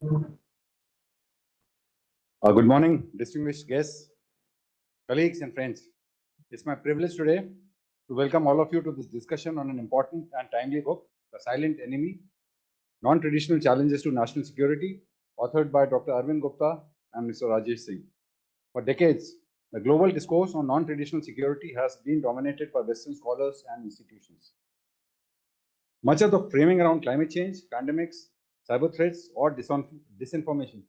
Good morning, distinguished guests, colleagues, and friends. It's my privilege today to welcome all of you to this discussion on an important and timely book, The Silent Enemy, Non-Traditional Challenges to National Security, authored by Dr. Arvind Gupta and Mr. Rajesh Singh. For decades, the global discourse on non-traditional security has been dominated by Western scholars and institutions. Much of the framing around climate change, pandemics, cyber threats, or disinformation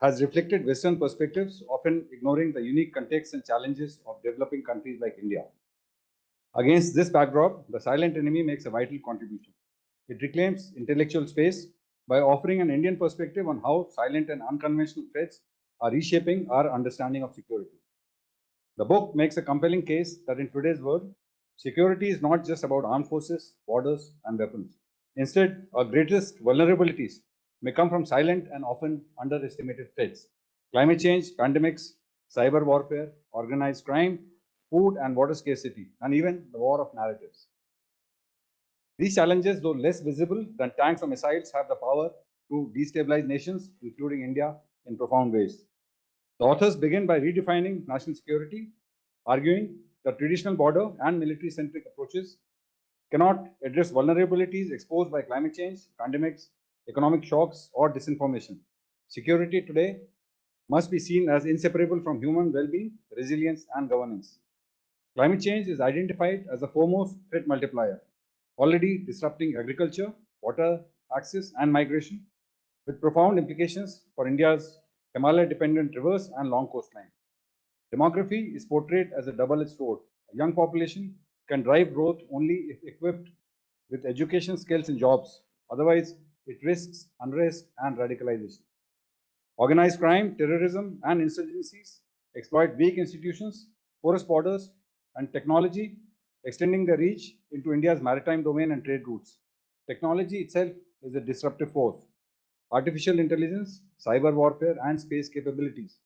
has reflected Western perspectives, often ignoring the unique contexts and challenges of developing countries like India. Against this backdrop, the silent enemy makes a vital contribution. It reclaims intellectual space by offering an Indian perspective on how silent and unconventional threats are reshaping our understanding of security. The book makes a compelling case that in today's world, security is not just about armed forces, borders, and weapons. Instead, our greatest vulnerabilities may come from silent and often underestimated threats. Climate change, pandemics, cyber warfare, organized crime, food and water scarcity, and even the war of narratives. These challenges, though less visible than tanks or missiles, have the power to destabilize nations, including India, in profound ways. The authors begin by redefining national security, arguing that traditional border and military-centric approaches cannot address vulnerabilities exposed by climate change, pandemics, economic shocks, or disinformation. Security today must be seen as inseparable from human well-being, resilience, and governance. Climate change is identified as the foremost threat multiplier, already disrupting agriculture, water access, and migration, with profound implications for India's Himalaya-dependent rivers and long coastline. Demography is portrayed as a double-edged sword. A young population can drive growth only if equipped with education, skills, and jobs. Otherwise, it risks unrest and radicalization. Organized crime, terrorism, and insurgencies exploit weak institutions, porous borders, and technology, extending their reach into India's maritime domain and trade routes. Technology itself is a disruptive force. Artificial intelligence, cyber warfare, and space capabilities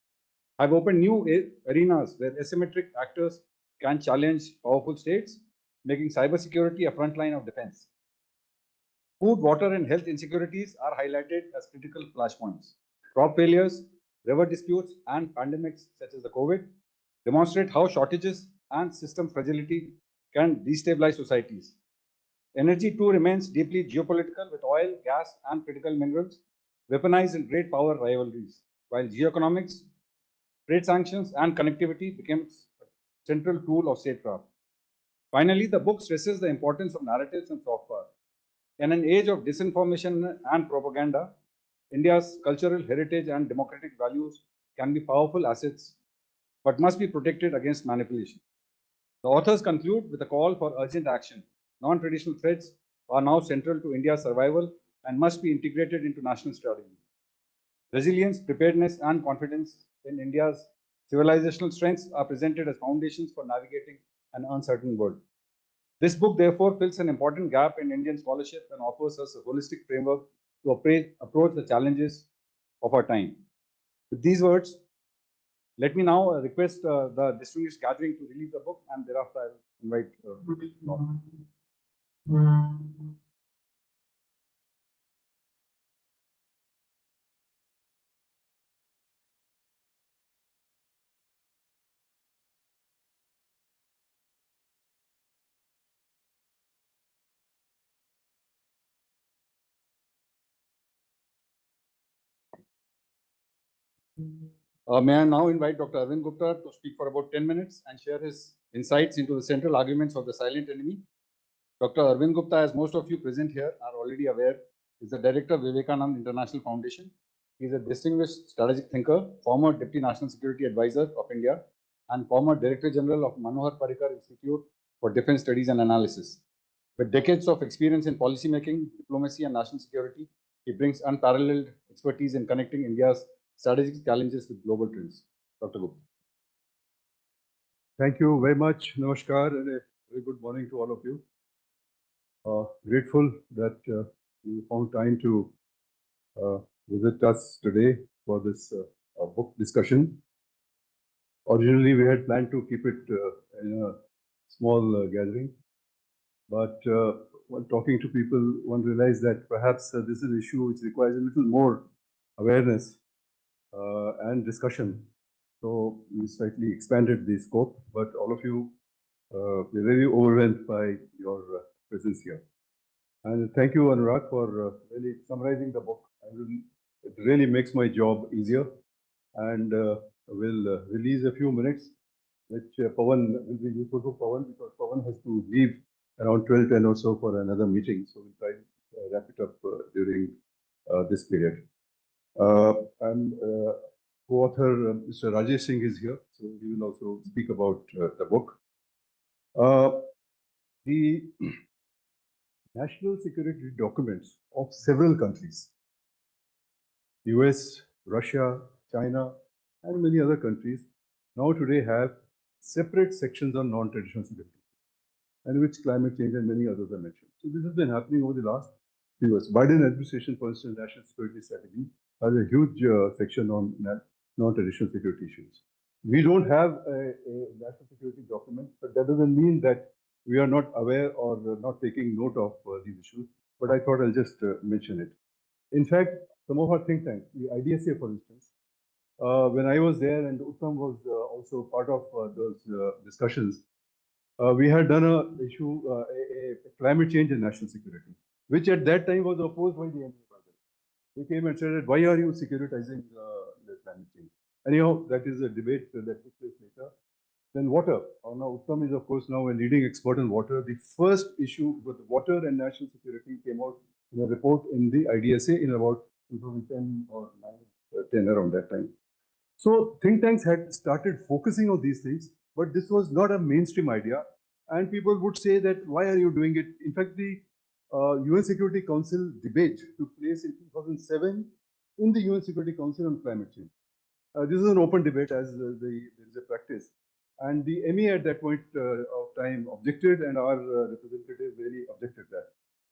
have opened new arenas where asymmetric actors can challenge powerful states, making cybersecurity a front line of defense. Food, water, and health insecurities are highlighted as critical flashpoints. Crop failures, river disputes, and pandemics such as the COVID demonstrate how shortages and system fragility can destabilize societies. Energy too remains deeply geopolitical, with oil, gas, and critical minerals weaponized in great power rivalries, while geoeconomics, trade sanctions, and connectivity becomes a central tool of statecraft. Finally, the book stresses the importance of narratives and soft power. In an age of disinformation and propaganda, India's cultural heritage and democratic values can be powerful assets, but must be protected against manipulation. The authors conclude with a call for urgent action. Non-traditional threats are now central to India's survival and must be integrated into national strategy. Resilience, preparedness, and confidence in India's civilizational strengths are presented as foundations for navigating an uncertain world. This book, therefore, fills an important gap in Indian scholarship and offers us a holistic framework to approach the challenges of our time. With these words, let me now request the distinguished gathering to release the book, and thereafter I will invite Lord. May I now invite Dr. Arvind Gupta to speak for about 10 minutes and share his insights into the central arguments of the silent enemy. Dr. Arvind Gupta, as most of you present here are already aware, is the director of Vivekanand International Foundation. He is a distinguished strategic thinker, former Deputy National Security Advisor of India, and former Director General of Manohar Parrikar Institute for Defense Studies and Analysis. With decades of experience in policymaking, diplomacy, and national security, he brings unparalleled expertise in connecting India's strategic challenges with global trends. Dr. Gupta. Thank you very much. Namaskar and a very good morning to all of you. Grateful that you found time to visit us today for this book discussion. Originally, we had planned to keep it in a small gathering, but while talking to people, one realized that perhaps this is an issue which requires a little more awareness and discussion. So we slightly expanded the scope, but all of you we're very overwhelmed by your presence here. And thank you, Anurag, for really summarizing the book. It really makes my job easier. And we'll release a few minutes, which Pavan will be useful for Pavan because Pavan has to leave around 12:10 or so for another meeting. So we'll try to wrap it up during this period. And co-author Mr. Rajesh Singh is here, so he will also speak about the book. The national security documents of several countries, US, Russia, China, and many other countries, now today have separate sections on non-traditional security, and which climate change and many others are mentioned. So this has been happening over the last few years. Biden administration, for instance, national security strategy has a huge section on non-traditional security issues. We don't have a national security document, but that doesn't mean that we are not aware or not taking note of these issues. But I thought I'll just mention it. In fact, some of our think tanks, the IDSA, for instance, when I was there and Uttam was also part of those discussions, we had done a climate change and national security, which at that time was opposed by the enemy. They came and said, why are you securitizing the climate change? Anyhow, that is a debate that took place later. Then water. Now, Uttam is, of course, now a leading expert in water. The first issue with water and national security came out in a report in the IDSA in about 2010 or 10, around that time. So think tanks had started focusing on these things, but this was not a mainstream idea. And people would say that, why are you doing it? In fact, the UN Security Council debate took place in 2007 in the UN Security Council on climate change. This is an open debate as there is a practice. And the ME at that point of time objected, and our representative really objected that.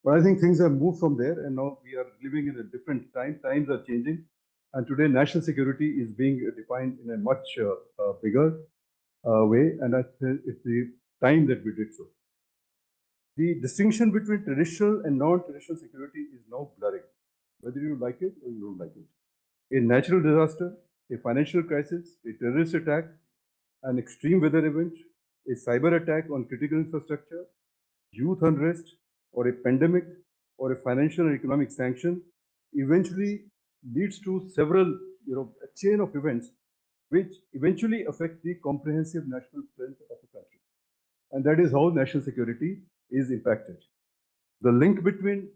But I think things have moved from there, and now we are living in a different time. Times are changing. And today, national security is being defined in a much bigger way, and it's the time that we did so. The distinction between traditional and non-traditional security is now blurring, whether you like it or you don't like it. A natural disaster, a financial crisis, a terrorist attack, an extreme weather event, a cyber attack on critical infrastructure, youth unrest, or a pandemic, or a financial and economic sanction eventually leads to several, a chain of events which eventually affect the comprehensive national strength of a country. And that is how national security is impacted. The link between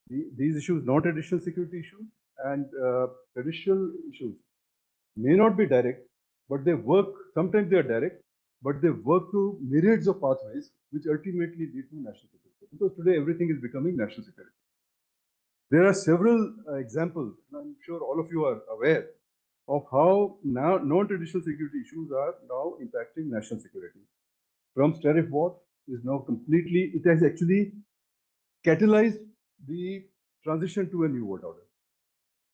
these issues, non-traditional security issues, and traditional issues may not be direct, but they work, sometimes they are direct, but they work through myriads of pathways which ultimately lead to national security. Because today everything is becoming national security. There are several examples, and I'm sure all of you are aware of how now non-traditional security issues are now impacting national security. Trump's tariff war is now completely, it has actually catalyzed the transition to a new world order.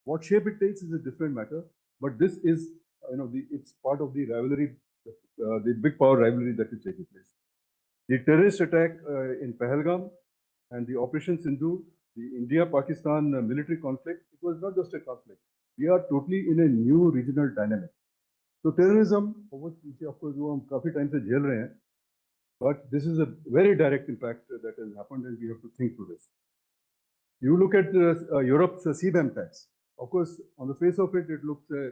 What shape it takes is a different matter, but this is, it's part of the rivalry, the big power rivalry that is taking place. The terrorist attack in Pahalgam and the Operation Sindhu, the India-Pakistan military conflict, it was not just a conflict. We are totally in a new regional dynamic. So terrorism, of course, we have काफी time से झेल रहे हैं, but this is a very direct impact that has happened, and we have to think through this. You look at Europe's CBAM tax. Of course, on the face of it, it looks a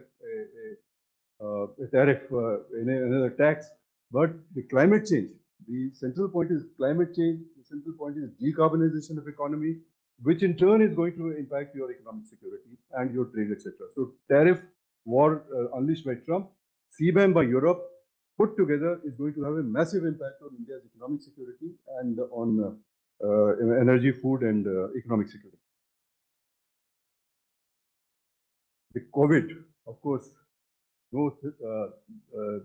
tariff, another tax, but the climate change, the central point is climate change, the central point is decarbonization of economy, which in turn is going to impact your economic security and your trade, etc. So tariff war unleashed by Trump, CBAM by Europe, put together is going to have a massive impact on India's economic security and on energy, food, and economic security. The COVID, of course, no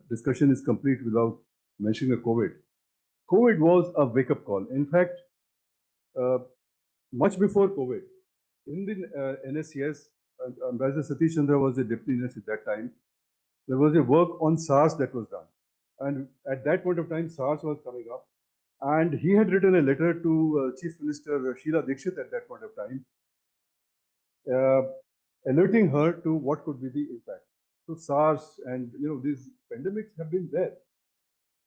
discussion is complete without mentioning the COVID. COVID was a wake-up call. In fact, much before COVID, in the NSCS, Ambassador Satish Chandra was the deputy NS at that time, there was a work on SARS that was done. And at that point of time, SARS was coming up. And he had written a letter to Chief Minister Sheila Dikshit at that point of time, alerting her to what could be the impact. So SARS and these pandemics have been there.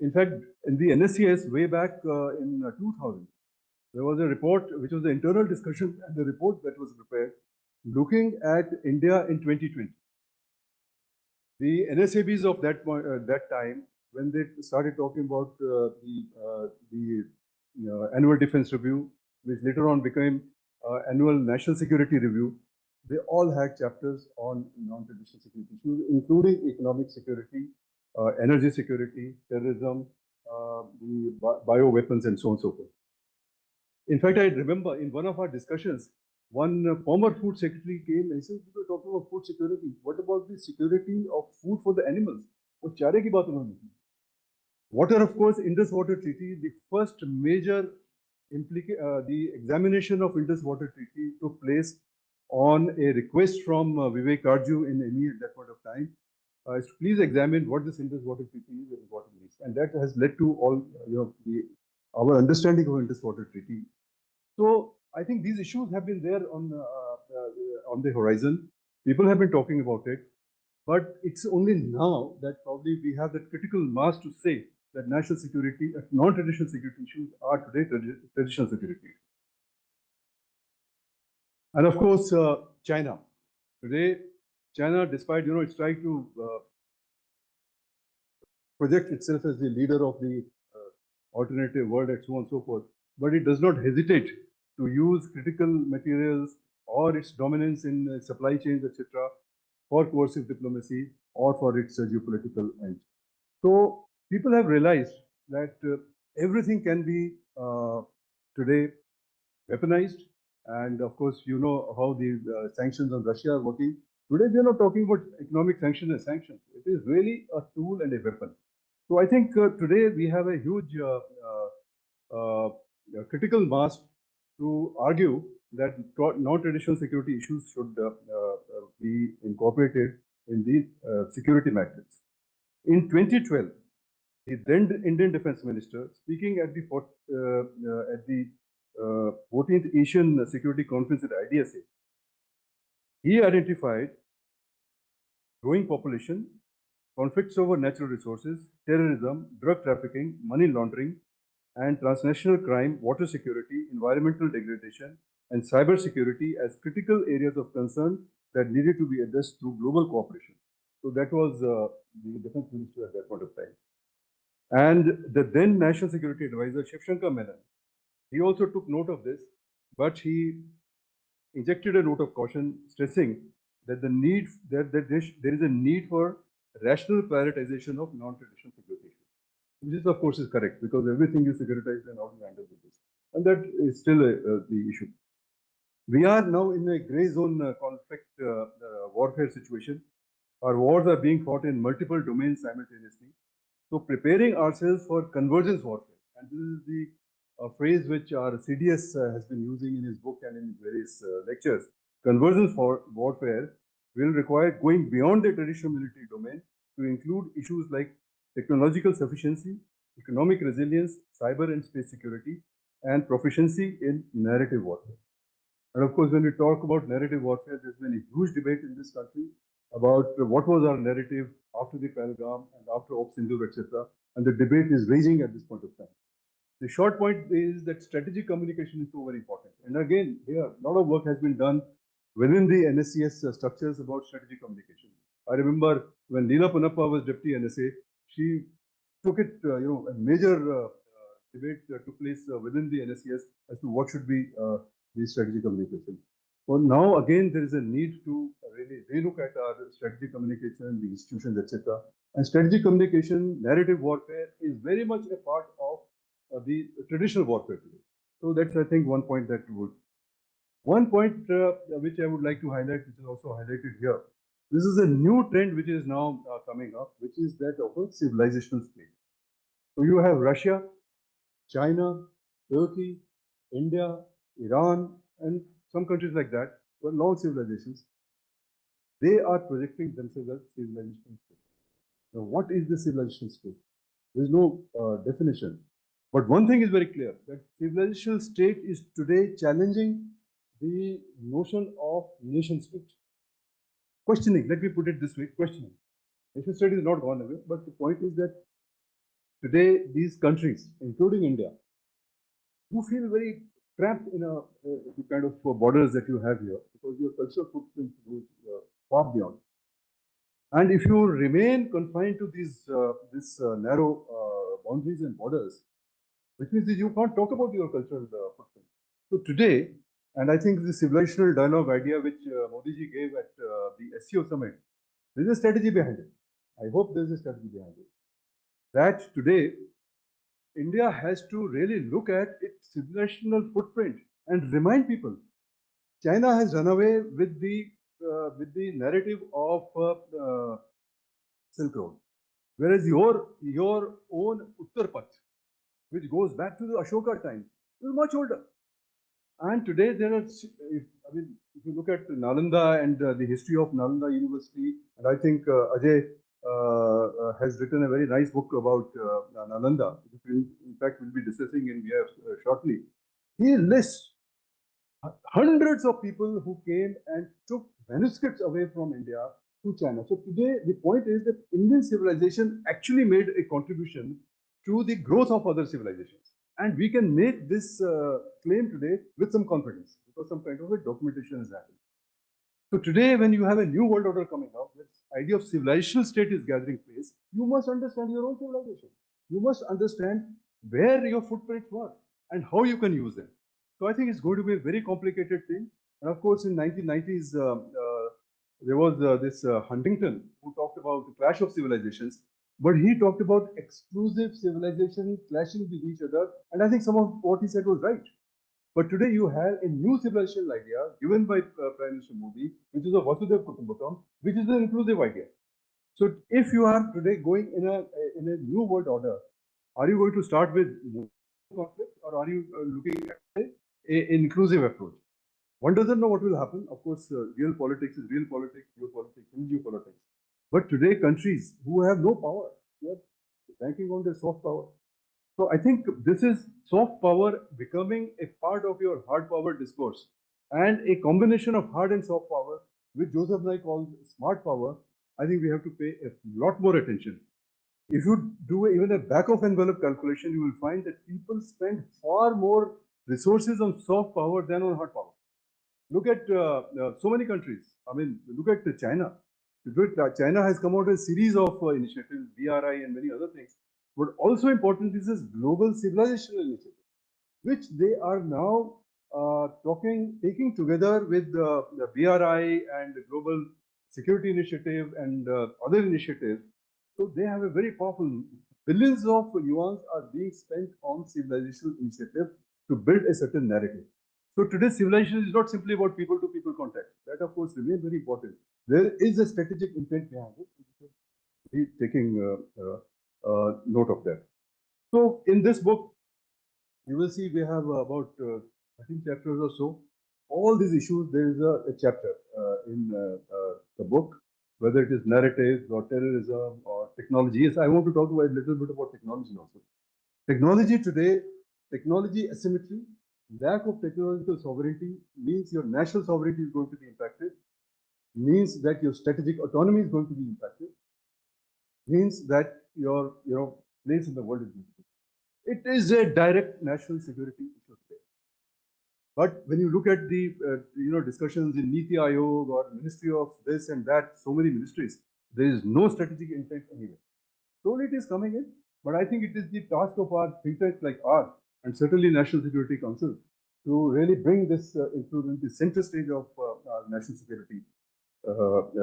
In fact, in the NSCS way back in 2000, there was a report which was the internal discussion and the report that was prepared looking at India in 2020. The NSABs of that time, when they started talking about the annual defense review, which later on became annual national security review, they all had chapters on non-traditional security issues, including economic security, energy security, terrorism, the bioweapons, and so on and so forth. In fact, I remember in one of our discussions, one former food secretary came and said, "We were talking about food security. What about the security of food for the animals?" वो चारे की बात उन्होंने की. Water, of course, Indus Water Treaty, the first major the examination of Indus Water Treaty took place on a request from Vivek Arju in ME at that point of time. Please examine what this Indus Water Treaty is and what it is, and that has led to all our understanding of Indus Water Treaty. So I think these issues have been there on the horizon. People have been talking about it, but it's only now that probably we have that critical mass to say that national security, non-traditional security issues are today traditional security. And of course, China. Today, China, despite it's trying to project itself as the leader of the alternative world and so on and so forth, but it does not hesitate to use critical materials or its dominance in supply chains, etc., for coercive diplomacy or for its geopolitical ends. So people have realized that everything can be today weaponized. And of course, you know how the sanctions on Russia are working. Today, we are not talking about economic sanctions and sanctions. It is really a tool and a weapon. So I think today we have a huge critical mass to argue that non-traditional security issues should be incorporated in the security matrix. In 2012, the then Indian Defense Minister, speaking at the 14th Asian Security Conference at IDSA, he identified growing population, conflicts over natural resources, terrorism, drug trafficking, money laundering, and transnational crime, water security, environmental degradation, and cybersecurity as critical areas of concern that needed to be addressed through global cooperation. So that was the Defense Minister at that point of time. And the then National Security Advisor, Shiv Shankar Menon, he also took note of this, but he injected a note of caution, stressing that there is a need for rational prioritization of non-traditional security issues. This, of course, is correct, because everything is securitized and how to handle this. And that is still the issue. We are now in a gray zone conflict warfare situation. Our wars are being fought in multiple domains simultaneously. So preparing ourselves for convergence warfare, and this is the phrase which our CDS has been using in his book and in various lectures. Convergence warfare will require going beyond the traditional military domain to include issues like technological sufficiency, economic resilience, cyber and space security, and proficiency in narrative warfare. And of course, when we talk about narrative warfare, there's been a huge debate in this country about what was our narrative after the Pahalgam and after Op Sindoor, etc. And the debate is raging at this point of time. The short point is that strategic communication is so very important. And again, here, a lot of work has been done within the NSCS structures about strategic communication. I remember when Leela Punappa was Deputy NSA, she took it, a major debate took place within the NSCS as to what should be the strategic communication. So now again, there is a need to really relook at our strategic communication, the institutions, etc. And strategic communication, narrative warfare is very much a part of the traditional warfare today. So that's, I think, one point that would. One point which I would like to highlight, which is also highlighted here. This is a new trend which is now coming up, which is that of a civilizational state. So you have Russia, China, Turkey, India, Iran, and some countries like that, were long civilizations. They are projecting themselves as civilization state. Now, what is the civilization state? There is no definition. But one thing is very clear, that civilization state is today challenging the notion of nation state. questioning. Let me put it this way: questioning. Nation state is not gone away, but the point is that today these countries, including India, you feel very trapped in the kind of borders that you have here because your cultural footprint goes far beyond. And if you remain confined to these narrow boundaries and borders, which means that you can't talk about your cultural footprint. So today, and I think the civilizational dialogue idea which Modi ji gave at the SCO summit, there's a strategy behind it. I hope there's a strategy behind it. That today, India has to really look at its civilizational footprint and remind people. China has run away with the narrative of Silk Road, whereas your own Uttar Path, which goes back to the Ashoka time, is much older. And today there are, if you look at Nalanda and the history of Nalanda University, and I think Ajay has written a very nice book about Nalanda, which in fact we'll be discussing in VF shortly. He lists hundreds of people who came and took manuscripts away from India to China. So today the point is that Indian civilization actually made a contribution to the growth of other civilizations. And we can make this claim today with some confidence because some kind of a documentation has happened. So today, when you have a new world order coming out, this idea of civilizational state is gathering pace, you must understand your own civilization. You must understand where your footprints were and how you can use them. So I think it's going to be a very complicated thing. And of course, in 1990s, there was this Huntington who talked about the clash of civilizations, but he talked about exclusive civilization clashing with each other. And I think some of what he said was right. But today you have a new civilizational idea given by Prime Minister Modi, which is a Vasudhaiva Kutumbakam, which is an inclusive idea. So if you are today going in a new world order, are you going to start with conflict or are you looking at an inclusive approach? One doesn't know what will happen. Of course, real politics is real politics, geopolitics is geopolitics. But today, countries who have no power, they are banking on their soft power. So I think this is soft power becoming a part of your hard power discourse, and a combination of hard and soft power, which Joseph Nye calls smart power. I think we have to pay a lot more attention. If you do even a back of envelope calculation, you will find that people spend far more resources on soft power than on hard power. Look at so many countries. I mean, look at China. China has come out with a series of initiatives, BRI and many other things. But also important is this global civilization initiative, which they are now taking together with the BRI and the Global Security Initiative and other initiatives. So they have a very powerful, billions of yuan are being spent on civilizational initiative to build a certain narrative. So today's civilization is not simply about people-to-people contact. That, of course, remains very important. There is a strategic intent behind it. Be taking note of that. So in this book, you will see we have about 13 chapters or so. All these issues, there is a chapter in the book, whether it is narratives or terrorism or technology. Yes, I want to talk about a little bit about technology also. Technology today, technology asymmetry, lack of technological sovereignty means your national sovereignty is going to be impacted, means that your strategic autonomy is going to be impacted, means that your place in the world is going to be. It is a direct national security issue today. But when you look at the discussions in Niti Aayog or Ministry of this and that, so many ministries, there is no strategic intent anywhere. Slowly it is coming in, but I think it is the task of our think tanks like ours and certainly National Security Council to really bring this into the center stage of our national security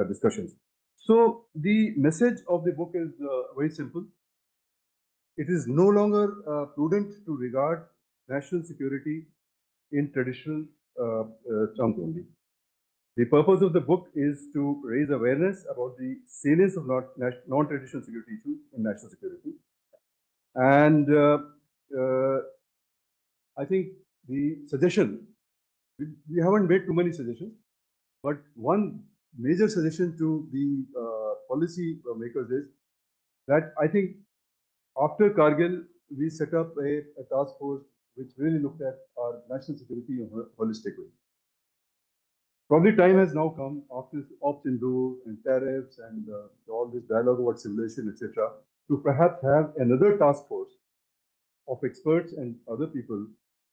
discussions. So the message of the book is very simple. It is no longer prudent to regard national security in traditional terms only. The purpose of the book is to raise awareness about the salience of non-traditional security issues in national security. And I think the suggestion, we haven't made too many suggestions, but one major suggestion to the policy makers is that I think after Kargil, we set up a task force which really looked at our national security in a holistic way. Probably time has now come after ops in do and tariffs and all this dialogue about civilization, etc., to perhaps have another task force of experts and other people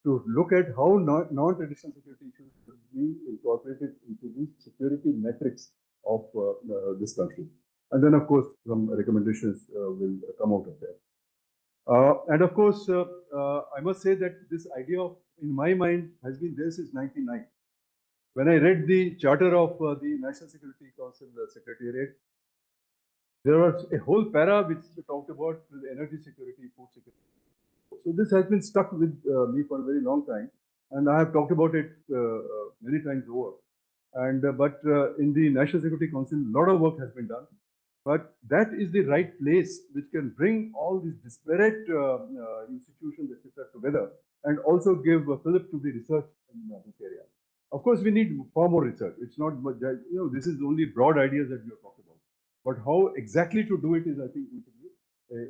to look at how non-traditional security issues should be incorporated into the security metrics of this country. And then, of course, some recommendations will come out of there. And of course, I must say that this idea of, in my mind, has been there since 1999. When I read the charter of the National Security Council Secretariat, there was a whole para which talked about energy security, food security. So this has been stuck with me for a very long time, and I have talked about it many times over. And but in the National Security Council, a lot of work has been done. But that is the right place which can bring all these disparate institutions, etc., together, and also give a fillip to the research in this area. Of course, we need far more research. It's not much, this is only broad ideas that we have talked about. But how exactly to do it is, I think, going to be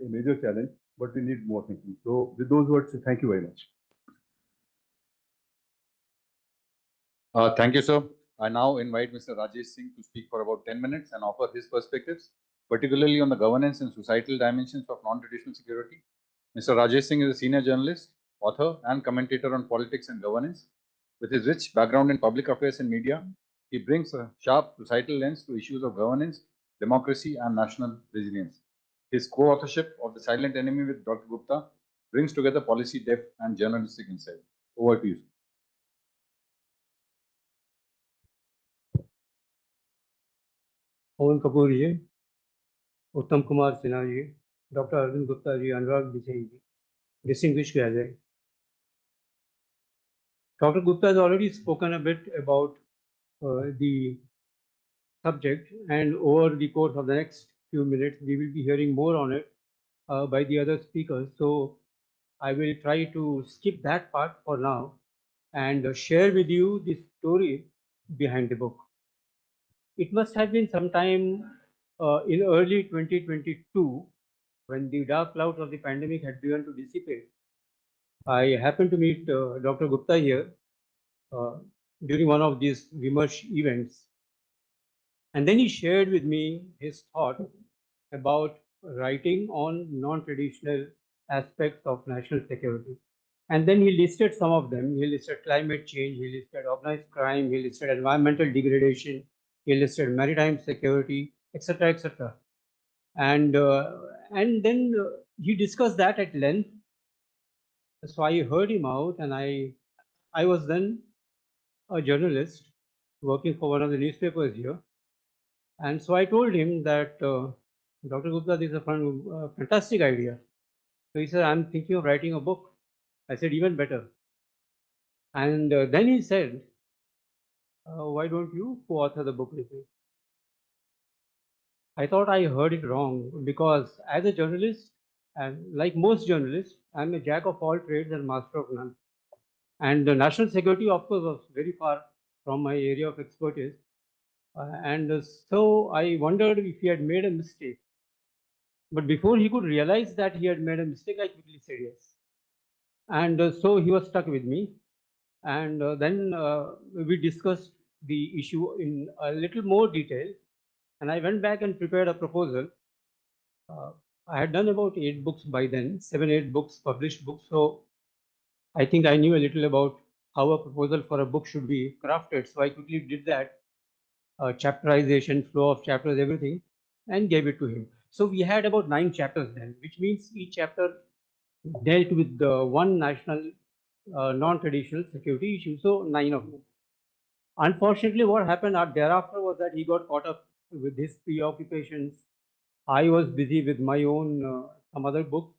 a major challenge. But we need more thinking. So, with those words, thank you very much. Thank you, sir. I now invite Mr. Rajesh Singh to speak for about 10 minutes and offer his perspectives, particularly on the governance and societal dimensions of non-traditional security. Mr. Rajesh Singh is a senior journalist, author, and commentator on politics and governance. With his rich background in public affairs and media, he brings a sharp societal lens to issues of governance, democracy, and national resilience. His co-authorship of The Silent Enemy with Dr. Gupta brings together policy depth and journalistic insight. Over to you. Pavan Kapoor ji, Uttam Kumar Sinha ji, Dr. Arvind Gupta ji, Anurag Bisen ji, distinguished guests. Dr. Gupta has already spoken a bit about the subject, and over the course of the next few minutes, we will be hearing more on it by the other speakers. So I will try to skip that part for now and share with you the story behind the book. It must have been sometime in early 2022 when the dark clouds of the pandemic had begun to dissipate. I happened to meet Dr. Gupta here during one of these Vimersh events. And then he shared with me his thought about writing on non-traditional aspects of national security. And then he listed some of them. He listed climate change, he listed organized crime, he listed environmental degradation, he listed maritime security, etc., etc. And then he discussed that at length. So I heard him out, and I was then a journalist working for one of the newspapers here. And so I told him that, Dr. Gupta, this is a fantastic idea. So he said, I'm thinking of writing a book. I said, even better. And then he said, why don't you co-author the book with me? I thought I heard it wrong, because as a journalist, and like most journalists, I'm a jack of all trades and master of none. And the national security, of course, was very far from my area of expertise. So I wondered if he had made a mistake. But before he could realize that he had made a mistake, I quickly said yes. And so he was stuck with me. And then we discussed the issue in a little more detail. And I went back and prepared a proposal. I had done about 8 books by then, 7, 8 books, published books. So I think I knew a little about how a proposal for a book should be crafted. So I quickly did that, chapterization, flow of chapters, everything, and gave it to him. So we had about 9 chapters then, which means each chapter dealt with one national non-traditional security issue. So 9 of them. Unfortunately, what happened thereafter was that he got caught up with his preoccupations. I was busy with my own some other books,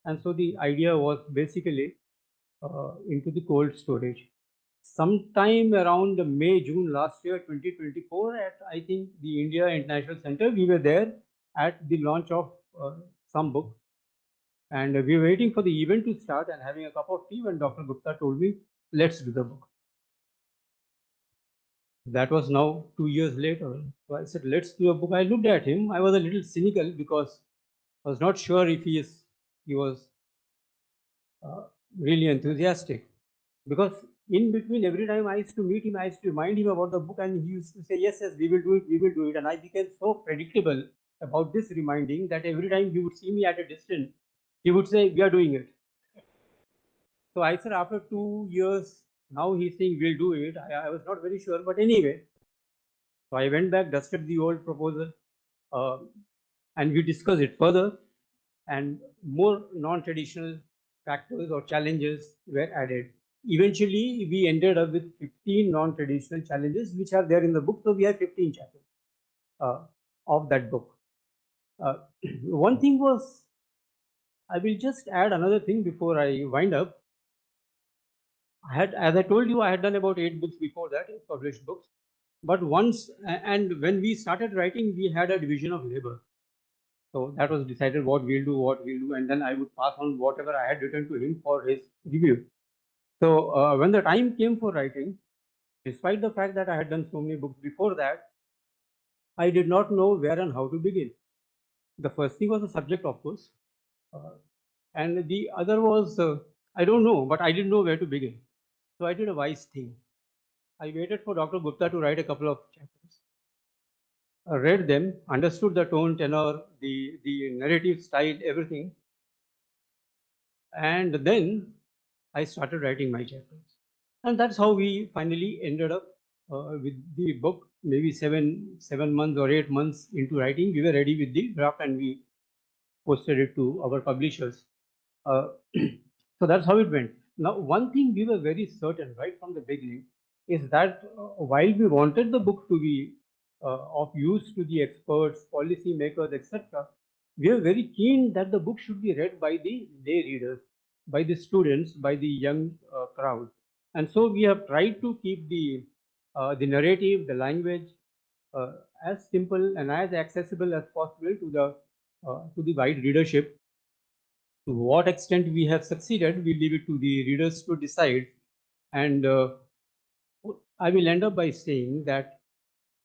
and so the idea was basically into the cold storage. Sometime around May, June last year, 2024, at I think the India International Center, we were there at the launch of some book. And we were waiting for the event to start and having a cup of tea when Dr. Gupta told me, let's do the book. That was now 2 years later. So I said, let's do a book. I looked at him. I was a little cynical because I was not sure if he was really enthusiastic. Because in between, every time I used to meet him, I used to remind him about the book, and he used to say, yes, yes, we will do it, we will do it. And I became so predictable about this reminding that every time he would see me at a distance, he would say, we are doing it. So I said, after 2 years, now he's saying we'll do it. I was not very sure, but anyway. So I went back, dusted the old proposal, and we discussed it further, and more non-traditional factors or challenges were added. Eventually, we ended up with 15 non-traditional challenges, which are there in the book. So we have 15 chapters of that book. One thing was, I will just add another thing before I wind up. As I told you, I had done about 8 books before that, published books. But once, and when we started writing, we had a division of labor. So that was decided what we'll do, and then I would pass on whatever I had written to him for his review. So when the time came for writing, despite the fact that I had done so many books before that, I did not know where and how to begin. The first thing was the subject, of course, and the other was, I don't know, but I didn't know where to begin. So I did a wise thing. I waited for Dr. Gupta to write a couple of chapters. I read them, understood the tone, tenor, the narrative style, everything. And then I started writing my chapters. And that's how we finally ended up with the book. Maybe 7 months or 8 months into writing, we were ready with the draft and we posted it to our publishers. So that's how it went. Now, one thing we were very certain right from the beginning is that while we wanted the book to be of use to the experts, policy makers, etc., we are very keen that the book should be read by the lay readers, by the students, by the young crowd. And so we have tried to keep the narrative, the language as simple and as accessible as possible to the wide readership. To what extent we have succeeded, we leave it to the readers to decide. And I will end up by saying that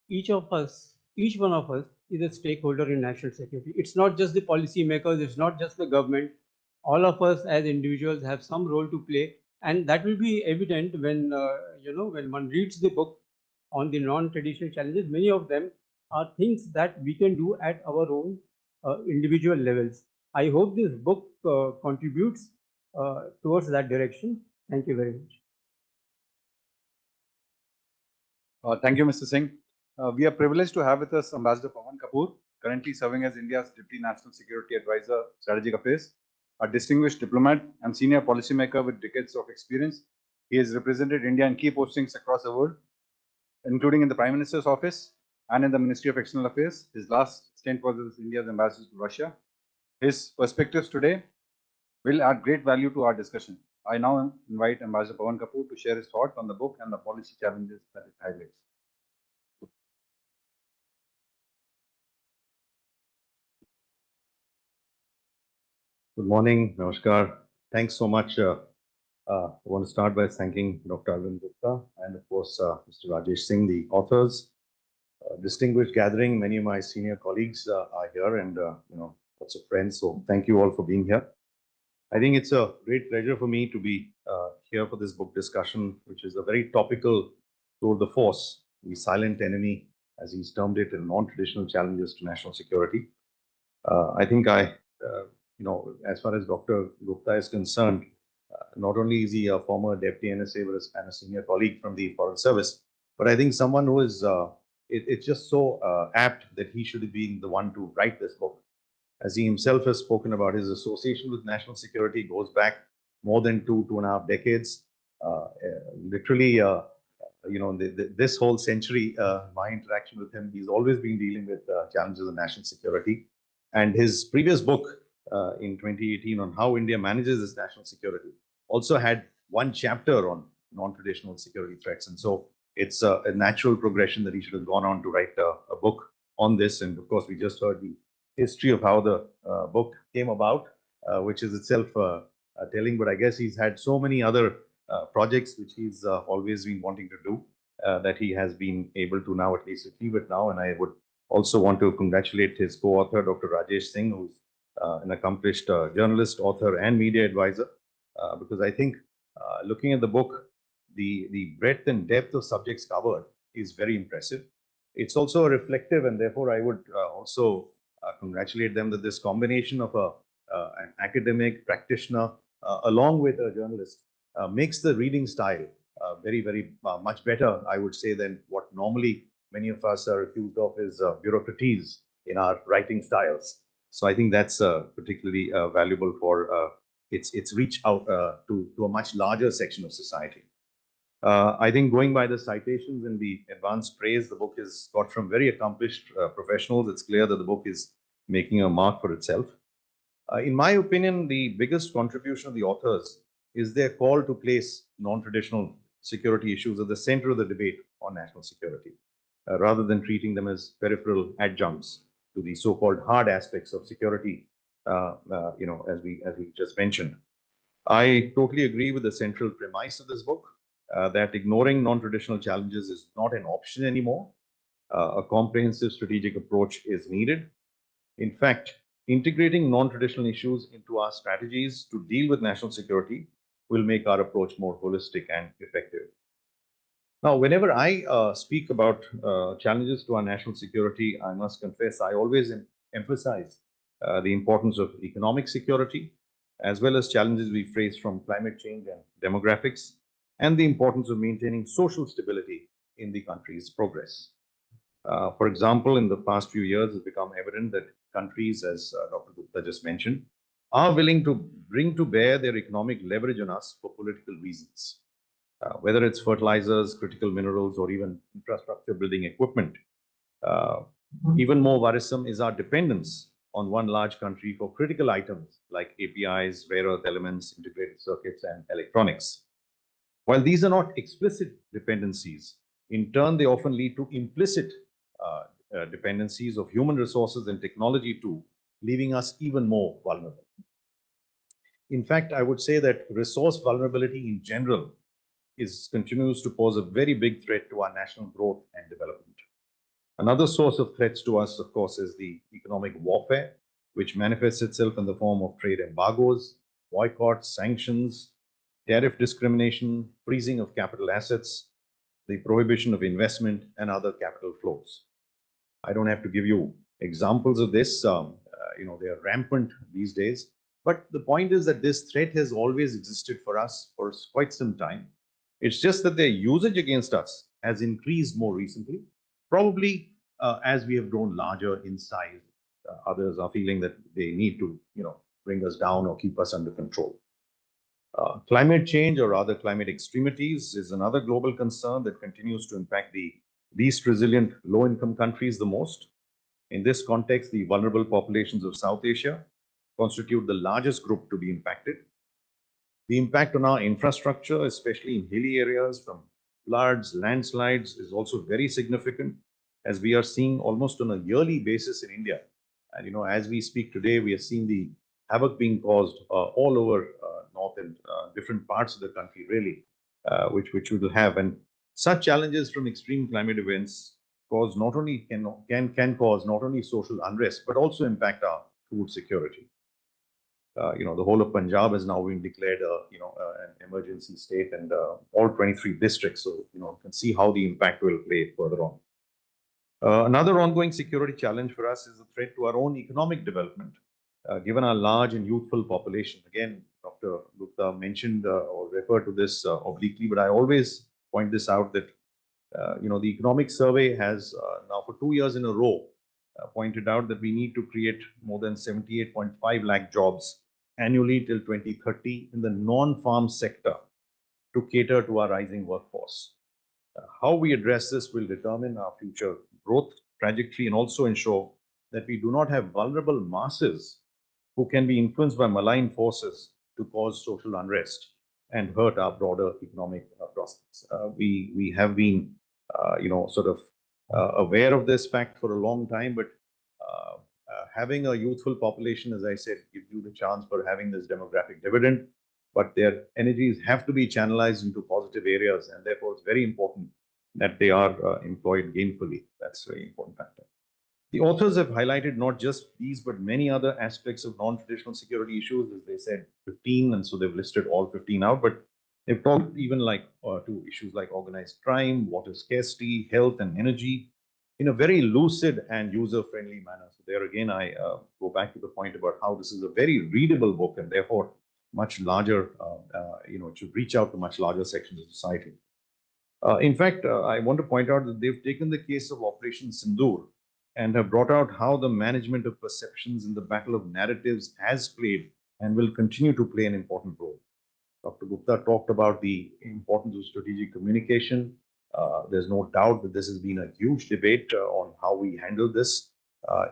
each one of us is a stakeholder in national security. It's not just the policy makers, it's not just the government. All of us as individuals have some role to play. And that will be evident when, when one reads the book on the non-traditional challenges. Many of them are things that we can do at our own individual levels. I hope this book contributes towards that direction. Thank you very much. Thank you, Mr. Singh. We are privileged to have with us Ambassador Pavan Kapoor, currently serving as India's Deputy National Security Advisor, Strategic Affairs, a distinguished diplomat and senior policymaker with decades of experience. He has represented India in key postings across the world, including in the Prime Minister's office and in the Ministry of External Affairs. His last stint was as India's ambassador to Russia. His perspectives today will add great value to our discussion. I now invite Ambassador Pavan Kapoor to share his thoughts on the book and the policy challenges that it highlights. Good morning, Namaskar. Thanks so much. I want to start by thanking Dr. Arvind Gupta and, of course, Mr. Rajesh Singh, the authors. Distinguished gathering. Many of my senior colleagues are here, and lots of friends. So thank you all for being here. I think it's a great pleasure for me to be here for this book discussion, which is a very topical tour de force, the silent enemy, as he's termed it, in non-traditional challenges to national security. I think as far as Dr. Gupta is concerned, not only is he a former deputy NSA and a senior colleague from the Foreign Service, but I think someone who is, it's just so apt that he should have been the one to write this book. As he himself has spoken about, his association with national security goes back more than 2.5 decades. Literally, this whole century, my interaction with him, he's always been dealing with challenges of national security. And his previous book in 2018 on how India manages its national security also had one chapter on non-traditional security threats. And so it's a natural progression that he should have gone on to write a book on this. And of course, we just heard the history of how the book came about, which is itself telling. But I guess he's had so many other projects which he's always been wanting to do that he has been able to now at least achieve it now. And I would also want to congratulate his co-author, Dr. Rajesh Singh, who's an accomplished journalist, author, and media advisor, because I think looking at the book, the breadth and depth of subjects covered is very impressive. It's also reflective, and therefore I would also congratulate them that this combination of an academic practitioner along with a journalist makes the reading style very much better, I would say, than what normally many of us are accused of is bureaucraties in our writing styles. So I think that's particularly valuable for its reach out to a much larger section of society. I think going by the citations and the advanced praise the book has got from very accomplished professionals, it's clear that the book is making a mark for itself. In my opinion, the biggest contribution of the authors is their call to place non-traditional security issues at the center of the debate on national security, rather than treating them as peripheral adjuncts to the so-called hard aspects of security, as we just mentioned. I totally agree with the central premise of this book, that ignoring non-traditional challenges is not an option anymore. A comprehensive strategic approach is needed. In fact, integrating non-traditional issues into our strategies to deal with national security will make our approach more holistic and effective. Now, whenever I speak about challenges to our national security, I must confess I always emphasize the importance of economic security, as well as challenges we face from climate change and demographics, and the importance of maintaining social stability in the country's progress. For example, in the past few years, it's become evident that countries, as Dr. Gupta just mentioned, are willing to bring to bear their economic leverage on us for political reasons. Whether it's fertilizers, critical minerals, or even infrastructure building equipment. Even more worrisome is our dependence on one large country for critical items like APIs, rare earth elements, integrated circuits, and electronics. While these are not explicit dependencies, in turn, they often lead to implicit dependencies of human resources and technology too, leaving us even more vulnerable. In fact, I would say that resource vulnerability in general continues to pose a very big threat to our national growth and development. Another source of threats to us, of course, is the economic warfare, which manifests itself in the form of trade embargoes, boycotts, sanctions, tariff discrimination, freezing of capital assets, the prohibition of investment, and other capital flows. I don't have to give you examples of this. They are rampant these days. But the point is that this threat has always existed for us for quite some time. It's just that their usage against us has increased more recently, probably as we have grown larger in size. Others are feeling that they need to, bring us down or keep us under control. Climate change, or rather climate extremities, is another global concern that continues to impact the least resilient low-income countries the most. In this context, the vulnerable populations of South Asia constitute the largest group to be impacted. The impact on our infrastructure, especially in hilly areas from floods, landslides, is also very significant, as we are seeing almost on a yearly basis in India. And, as we speak today, we are seeing the havoc being caused all over north and different parts of the country, really, which we will have. And such challenges from extreme climate events cause not only can cause not only social unrest, but also impact our food security. The whole of Punjab has now been declared, an emergency state, and all 23 districts. So, you can see how the impact will play further on. Another ongoing security challenge for us is the threat to our own economic development, given our large and youthful population. Again, Dr. Gupta mentioned or referred to this obliquely, but I always point this out that, the economic survey has now for 2 years in a row pointed out that we need to create more than 78.5 lakh jobs annually till 2030 in the non-farm sector to cater to our rising workforce. How we address this will determine our future growth trajectory and also ensure that we do not have vulnerable masses who can be influenced by malign forces to cause social unrest and hurt our broader economic prospects. We have been, aware of this fact for a long time, but having a youthful population, as I said, gives you the chance for having this demographic dividend, but their energies have to be channelized into positive areas, and therefore it's very important that they are employed gainfully. That's a very important factor. The authors have highlighted not just these, but many other aspects of non-traditional security issues. As they said, 15, and so they've listed all 15 out. But They've talked even like to issues like organized crime, water scarcity, health and energy in a very lucid and user-friendly manner. So there again, I go back to the point about how this is a very readable book and therefore much larger, it should reach out to much larger sections of society. In fact, I want to point out that they've taken the case of Operation Sindoor and have brought out how the management of perceptions in the battle of narratives has played and will continue to play an important role. Dr. Gupta talked about the importance of strategic communication. There's no doubt that this has been a huge debate on how we handle this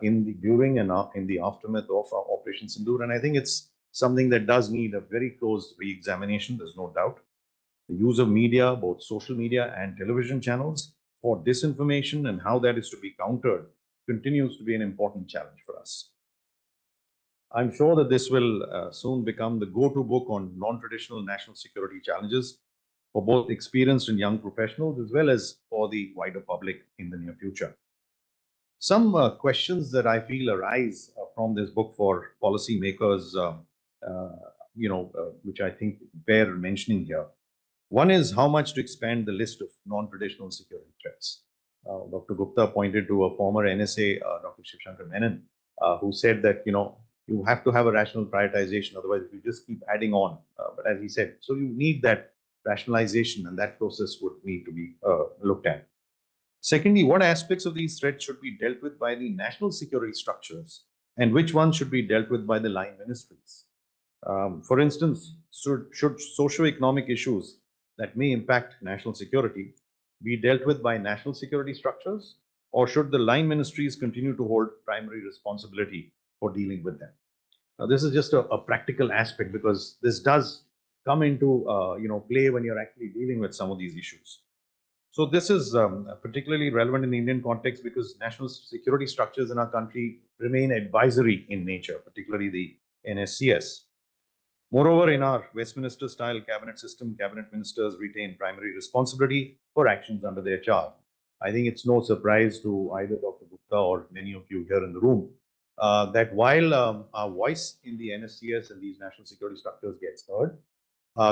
during and in the aftermath of Operation Sindoor. And I think it's something that does need a very close re-examination, there's no doubt. The use of media, both social media and television channels, for disinformation and how that is to be countered continues to be an important challenge for us. I'm sure that this will soon become the go-to book on non-traditional national security challenges for both experienced and young professionals, as well as for the wider public in the near future. Some questions that I feel arise from this book for policymakers, which I think bear mentioning here. One is how much to expand the list of non-traditional security threats. Dr. Gupta pointed to a former NSA, Dr. Shivshankar Menon, who said that, you have to have a rational prioritization, otherwise you just keep adding on. But as he said, so you need that rationalization and that process would need to be looked at. Secondly, what aspects of these threats should be dealt with by the national security structures and which ones should be dealt with by the line ministries? For instance, should socio-economic issues that may impact national security be dealt with by national security structures, or should the line ministries continue to hold primary responsibility for dealing with them? Now, this is just a practical aspect because this does come into play when you're actually dealing with some of these issues. So this is particularly relevant in the Indian context because national security structures in our country remain advisory in nature, particularly the NSCS. Moreover, in our Westminster-style cabinet system, cabinet ministers retain primary responsibility for actions under their charge. I think it's no surprise to either Dr. Gupta or many of you here in the room that while our voice in the NSCS and these national security structures gets heard,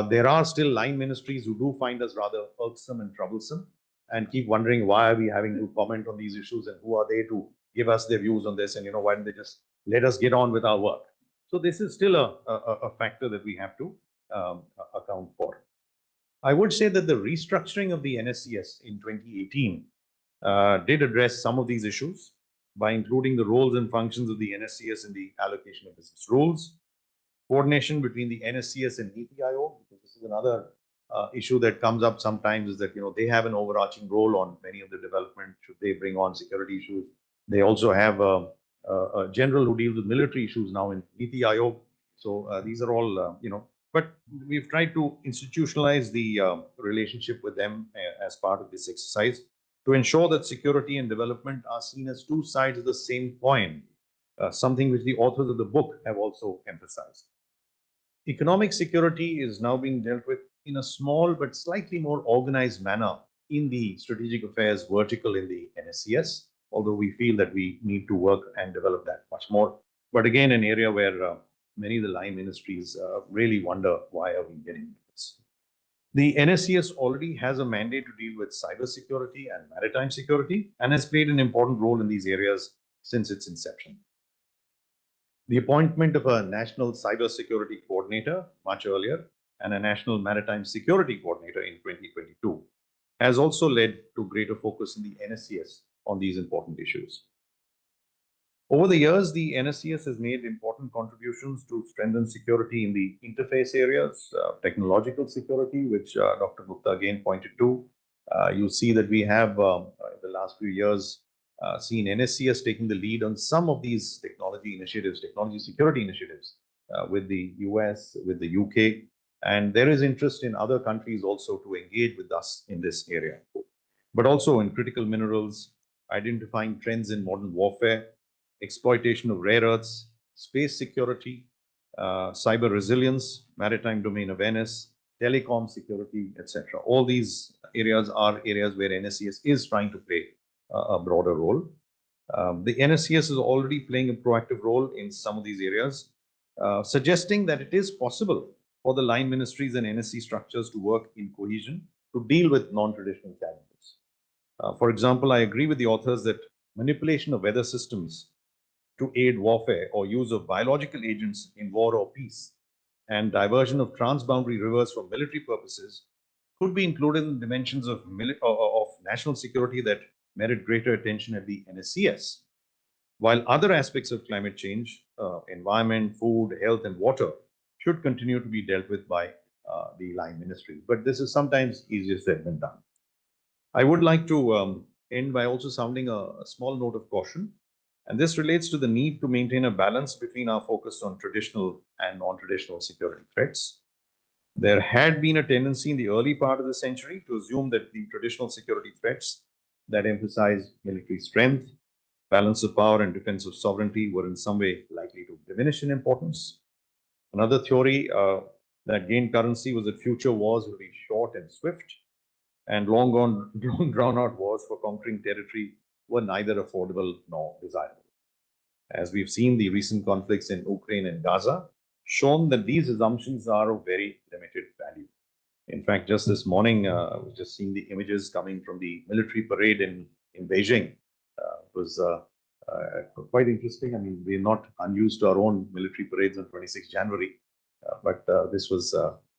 there are still line ministries who do find us rather irksome and troublesome and keep wondering why are we having to comment on these issues and who are they to give us their views on this, and why don't they just let us get on with our work. So this is still a factor that we have to account for. I would say that the restructuring of the NSCS in 2018 did address some of these issues by including the roles and functions of the NSCS in the allocation of business rules, coordination between the NSCS and NITI Aayog, because this is another issue that comes up sometimes, is that they have an overarching role on many of the development. Should they bring on security issues? They also have a general who deals with military issues now in NITI Aayog. So these are all, but we've tried to institutionalize the relationship with them as part of this exercise to ensure that security and development are seen as two sides of the same coin, something which the authors of the book have also emphasized. Economic security is now being dealt with in a small but slightly more organized manner in the strategic affairs vertical in the NSCS, although we feel that we need to work and develop that much more. But again, an area where many of the line ministries really wonder, why are we getting this? The NSCS already has a mandate to deal with cybersecurity and maritime security and has played an important role in these areas since its inception. The appointment of a national cybersecurity coordinator much earlier and a national maritime security coordinator in 2022 has also led to greater focus in the NSCS on these important issues. Over the years, the NSCS has made important contributions to strengthen security in the interface areas, technological security, which Dr. Gupta again pointed to. You see that we have, in the last few years, seen NSCS taking the lead on some of these technology initiatives, technology security initiatives with the US, with the UK. And there is interest in other countries also to engage with us in this area, but also in critical minerals, identifying trends in modern warfare, exploitation of rare earths, space security, cyber resilience, maritime domain awareness, telecom security, etc. All these areas are areas where NSCS is trying to play a broader role. The NSCS is already playing a proactive role in some of these areas, suggesting that it is possible for the line ministries and NSC structures to work in cohesion to deal with non-traditional challenges. For example, I agree with the authors that manipulation of weather systems to aid warfare or use of biological agents in war or peace and diversion of transboundary rivers for military purposes could be included in dimensions of national security that merit greater attention at the NSCS. While other aspects of climate change, environment, food, health, and water should continue to be dealt with by the line ministry. But this is sometimes easier said than done. I would like to end by also sounding a small note of caution. And this relates to the need to maintain a balance between our focus on traditional and non-traditional security threats. There had been a tendency in the early part of the century to assume that the traditional security threats that emphasize military strength, balance of power, and defense of sovereignty were in some way likely to diminish in importance. Another theory that gained currency was that future wars would be short and swift, and long drawn out wars for conquering territory were neither affordable nor desirable. As we've seen, the recent conflicts in Ukraine and Gaza shown that these assumptions are of very limited value. In fact, just this morning, I was just seeing the images coming from the military parade in Beijing. It was quite interesting. I mean, we're not unused to our own military parades on 26 January, but this was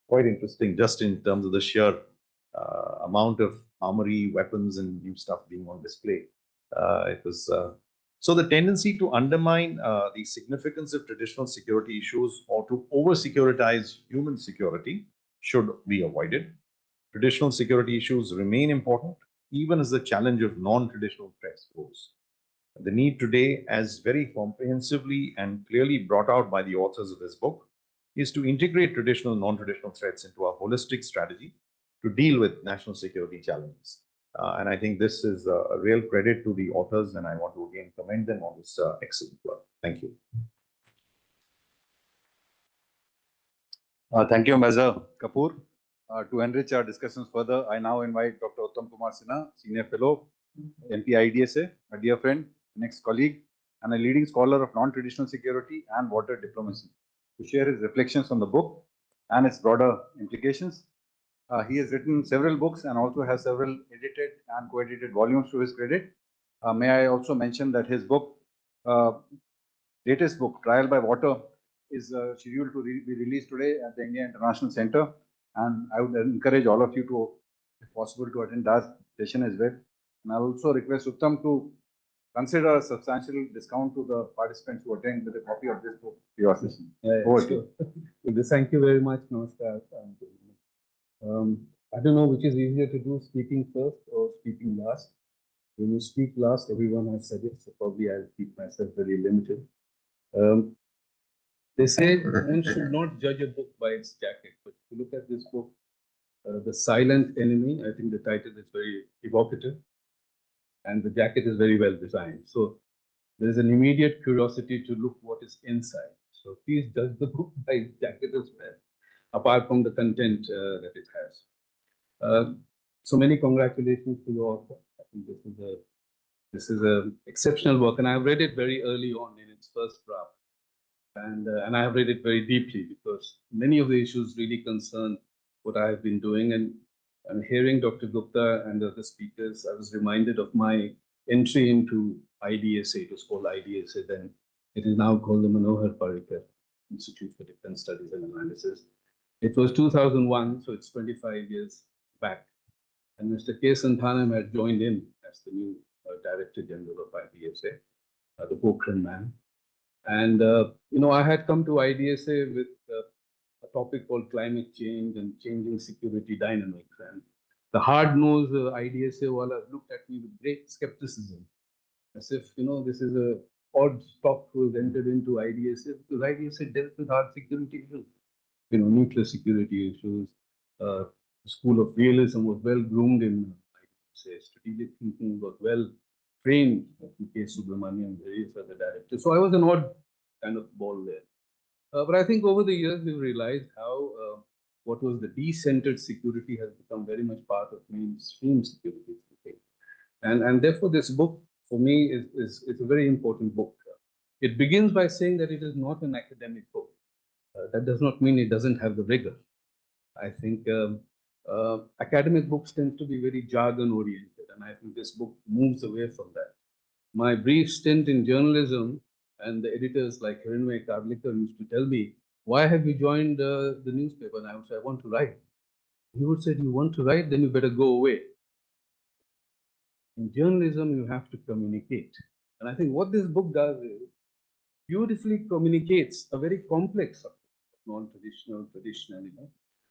quite interesting just in terms of the sheer amount of armory, weapons, and new stuff being on display. It was so the tendency to undermine the significance of traditional security issues or to over-securitize human security should be avoided. Traditional security issues remain important, even as the challenge of non-traditional threats grows. The need today, as very comprehensively and clearly brought out by the authors of this book, is to integrate traditional and non-traditional threats into a holistic strategy to deal with national security challenges. And I think this is a real credit to the authors, and I want to again commend them on this excellent work. Thank you. Thank you, Ambassador Kapoor. To enrich our discussions further, I now invite Dr. Uttam Sinha, Senior Fellow, MPIDSA, a dear friend, an ex-colleague, and a leading scholar of non-traditional security and water diplomacy, to share his reflections on the book and its broader implications. He has written several books and also has several edited and co-edited volumes to his credit. May I also mention that his book, latest book, Trial by Water, is scheduled to be released today at the India International Center. And I would encourage all of you to, if possible, to attend that session as well. And I also request Uttam to consider a substantial discount to the participants who attend with a copy of this book to your session. Over to you. Thank you very much, Namaskar. I don't know which is easier to do, speaking first or speaking last. When you speak last, everyone has said it, so probably I'll keep myself very limited. They say one should not judge a book by its jacket, but if you look at this book, The Silent Enemy, I think the title is very evocative, and the jacket is very well designed. So there's an immediate curiosity to look what is inside. So please judge the book by its jacket as well, apart from the content that it has. So many congratulations to the author. I think this is a exceptional work, and I've read it very early on in its first draft. And I have read it very deeply because many of the issues really concern what I have been doing. And hearing Dr. Gupta and the other speakers, I was reminded of my entry into IDSA. It was called IDSA then. It is now called the Manohar Parrikar Institute for Defense Studies and Analysis. It was 2001, so it's 25 years back. And Mr. K. Santhanam had joined in as the new Director General of IDSA, the Pokhran man. And, I had come to IDSA with a topic called climate change and changing security dynamics. And the hard-nosed IDSA wala looked at me with great skepticism, as if, this is a odd stock who has entered into IDSA, because IDSA dealt with hard security issues, nuclear security issues. The school of realism was well groomed in IDSA. Strategic thinking was well trained in K. Subramanian and various other directors. So I was an odd kind of ball there. But I think over the years, we've realized how what was the decentered security has become very much part of mainstream security. And therefore, this book, for me, is a very important book. It begins by saying that it is not an academic book. That does not mean it doesn't have the rigor. I think academic books tend to be very jargon oriented, and I think this book moves away from that. My brief stint in journalism and the editors like Hiranmay Kavlikar used to tell me, why have you joined the newspaper? And I would say, I want to write. He would say, you want to write, then you better go away. In journalism, you have to communicate. And I think what this book does is beautifully communicates a very complex subject, non-traditional, traditional,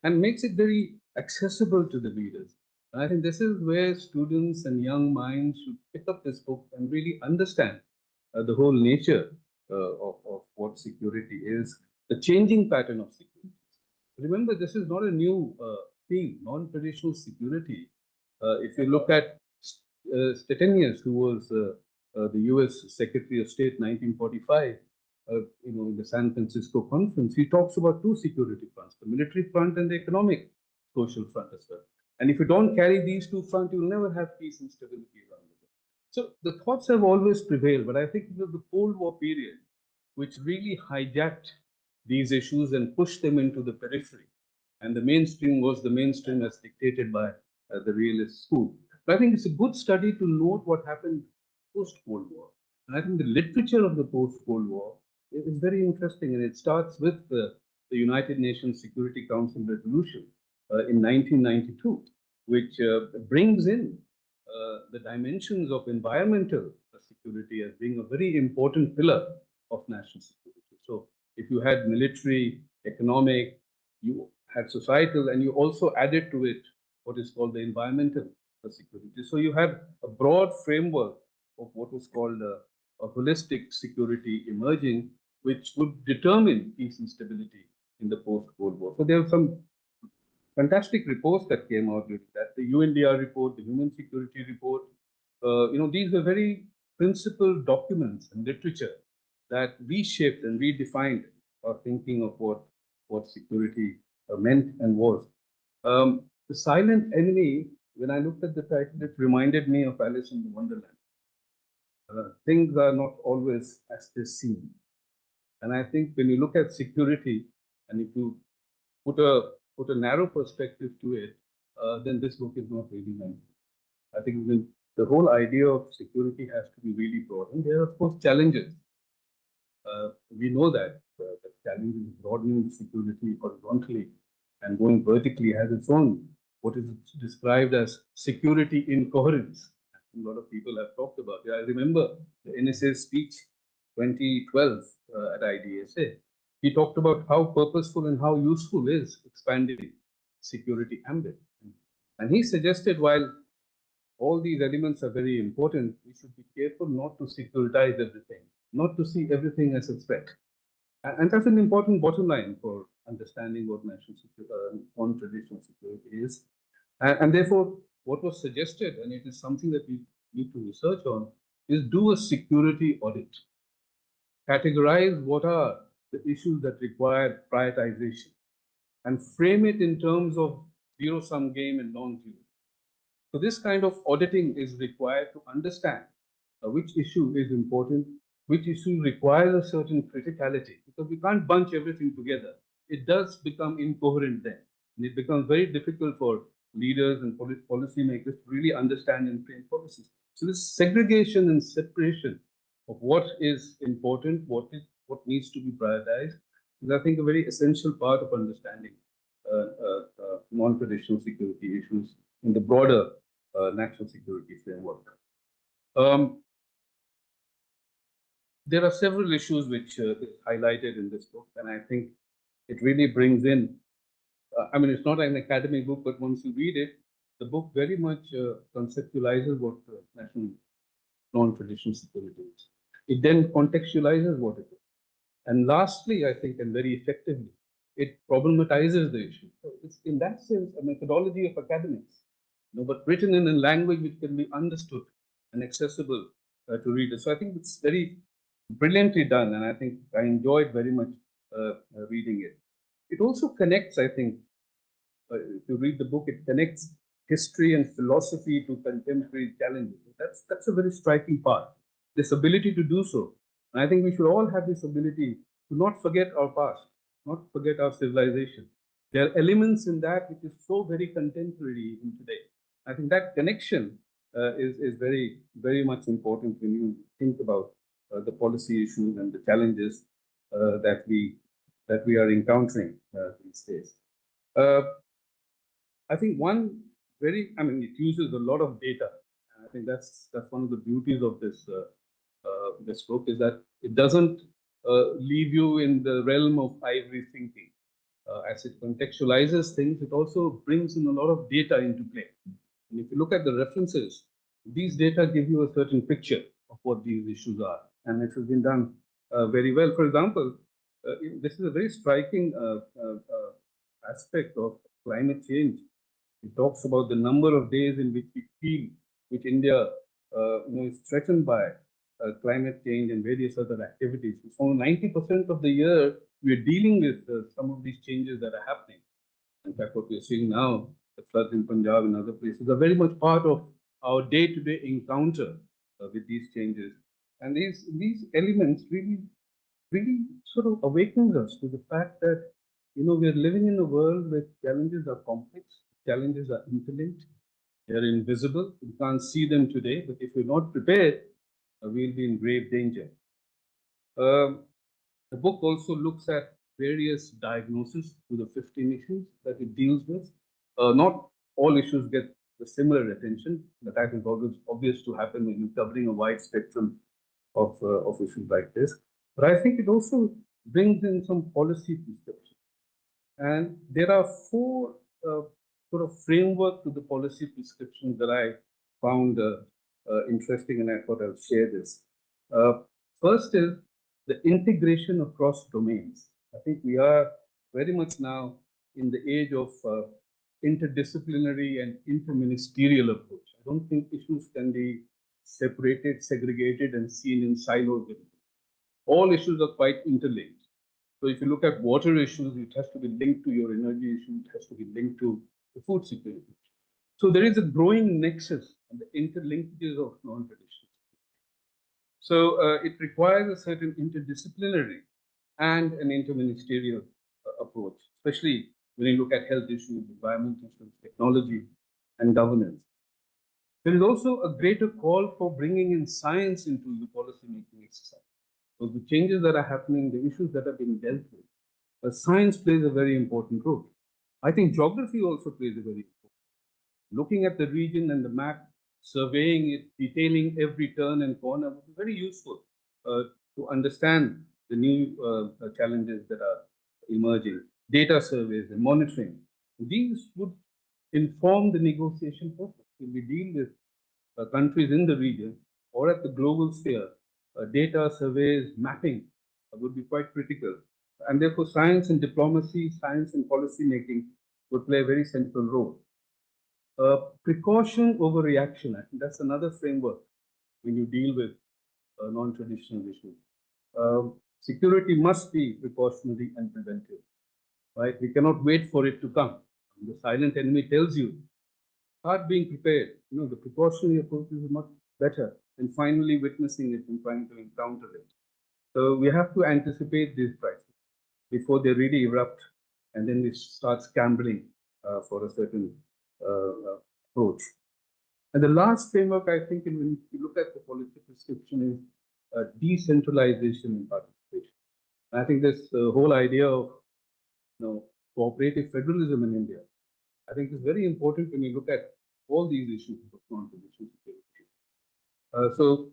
and makes it very accessible to the readers. And I think this is where students and young minds should pick up this book and really understand the whole nature of what security is, the changing pattern of security. Remember, this is not a new theme, non-traditional security. If you look at Stettinius, who was the U.S. Secretary of State 1945, in the San Francisco conference, he talks about two security fronts, the military front and the economic social front as well. And if you don't carry these two fronts, you'll never have peace and stability around the world. So the thoughts have always prevailed, but I think it was the Cold War period which really hijacked these issues and pushed them into the periphery. And the mainstream was the mainstream as dictated by the realist school. But I think it's a good study to note what happened post-Cold War. And I think the literature of the post-Cold War is very interesting, and it starts with the United Nations Security Council resolution in 1992, which brings in the dimensions of environmental security as being a very important pillar of national security. So if you had military, economic, you had societal, and you also added to it what is called the environmental security. So you had a broad framework of what was called a holistic security emerging, which would determine peace and stability in the post-Cold War. So there were some fantastic reports that came out with that, the UNDR report, the Human Security Report. These were very principled documents and literature that reshaped and redefined our thinking of what security meant and was. The Silent Enemy, when I looked at the title, it reminded me of Alice in Wonderland. Things are not always as they seem. And I think when you look at security, and if you put a narrow perspective to it, then this book is not really meant. I think the whole idea of security has to be really broad. And there are, of course, challenges. We know that the challenge is broadening security horizontally and going vertically has its own, what is described as security incoherence. A lot of people have talked about it. I remember the NSA speech 2012 at IDSA. He talked about how purposeful and how useful is expanding security ambit. And he suggested while all these elements are very important, we should be careful not to securitize everything, not to see everything as a threat. And that's an important bottom line for understanding what national security, non-traditional security is. And therefore, what was suggested, and it is something that we need to research on, is do a security audit. Categorize what are the issues that require prioritization and frame it in terms of zero-sum game and non-zero. So this kind of auditing is required to understand which issue is important, which issue requires a certain criticality, because we can't bunch everything together. It does become incoherent then, and it becomes very difficult for leaders and policymakers to really understand and frame policies. So this segregation and separation of what is important, what needs to be prioritized, is I think a very essential part of understanding non-traditional security issues in the broader national security framework. There are several issues which is highlighted in this book, and I think it really brings in, it's not an academic book, but once you read it, the book very much conceptualizes what national non-traditional security is. It then contextualizes what it is. And lastly, I think, and very effectively, it problematizes the issue. So it's in that sense a methodology of academics, but written in a language which can be understood and accessible to readers. So I think it's very brilliantly done, and I think I enjoyed very much reading it. It also connects, I think, if you read the book, it connects history and philosophy to contemporary challenges. That's a very striking part, this ability to do so. And I think we should all have this ability to not forget our past, not forget our civilization. There are elements in that which is so very contemporary even today. I think that connection is very much important when you think about the policy issues and the challenges that we are encountering these days. Uh, I think one I mean, it uses a lot of data. I think that's one of the beauties of this book is that it doesn't leave you in the realm of ivory thinking. As it contextualizes things, it also brings in a lot of data into play. And if you look at the references, these data give you a certain picture of what these issues are. And it has been done very well. For example, this is a very striking aspect of climate change. It talks about the number of days in which we feel, which India is threatened by climate change and various other activities. So 90% of the year, we're dealing with some of these changes that are happening. In fact, what we're seeing now, the floods in Punjab and other places, are very much part of our day-to-day encounter with these changes. And these elements really sort of awakens us to the fact that, we're living in a world where challenges are complex, challenges are interlinked, they're invisible, we can't see them today, but if we're not prepared, we'll be in grave danger. The book also looks at various diagnoses to the 15 issues that it deals with. Not all issues get the similar attention, but that is always obvious to happen when you're covering a wide spectrum of issues like this. But I think it also brings in some policy prescriptions. And there are four sort of framework to the policy prescriptions that I found interesting, and I thought I'll share this. First is the integration across domains. I think we are very much now in the age of interdisciplinary and interministerial approach. I don't think issues can be separated, segregated, and seen in silos. All issues are quite interlinked. So if you look at water issues, it has to be linked to your energy issues, it has to be linked to the food security. So there is a growing nexus and the interlinkages of non-traditional. So it requires a certain interdisciplinary and an interministerial approach, especially when you look at health issues, environment issues, technology, and governance. There is also a greater call for bringing in science into the policy-making exercise. So the changes that are happening, the issues that are being dealt with, science plays a very important role. I think geography also plays a very important role. Looking at the region and the map, surveying it, detailing every turn and corner would be very useful to understand the new challenges that are emerging. Data surveys and monitoring, these would inform the negotiation process. When we deal with countries in the region or at the global sphere, data surveys, mapping would be quite critical. And therefore, science and diplomacy, science and policy making would play a very central role. Precaution over reaction, I think that's another framework when you deal with non-traditional issues. Security must be precautionary and preventive, right? We cannot wait for it to come. The silent enemy tells you, start being prepared. The precautionary approach is much better than finally witnessing it and trying to encounter it. So we have to anticipate these crises before they really erupt, and then we start scrambling for a certain approach. And the last framework, I think, when you look at the policy prescription, is decentralization and participation. And I think this whole idea of cooperative federalism in India, I think is very important when you look at all these issues of non-traditional security. So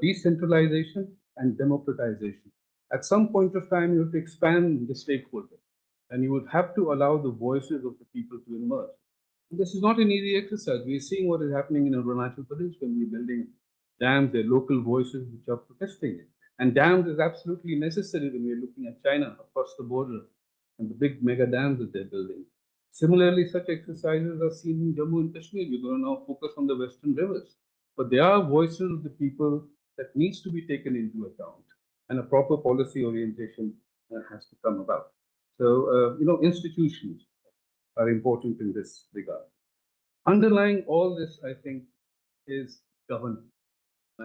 decentralization and democratization. At some point of time, you have to expand the stakeholders, and you would have to allow the voices of the people to emerge. And this is not an easy exercise. We're seeing what is happening in Arunachal Pradesh when we're building dams. There are local voices which are protesting it. And dams is absolutely necessary when we're looking at China across the border and the big mega dams that they're building. Similarly, such exercises are seen in Jammu and Kashmir. We're going to now focus on the western rivers. But there are voices of the people that needs to be taken into account, and a proper policy orientation has to come about. So, institutions are important in this regard. Underlying all this, I think, is governance.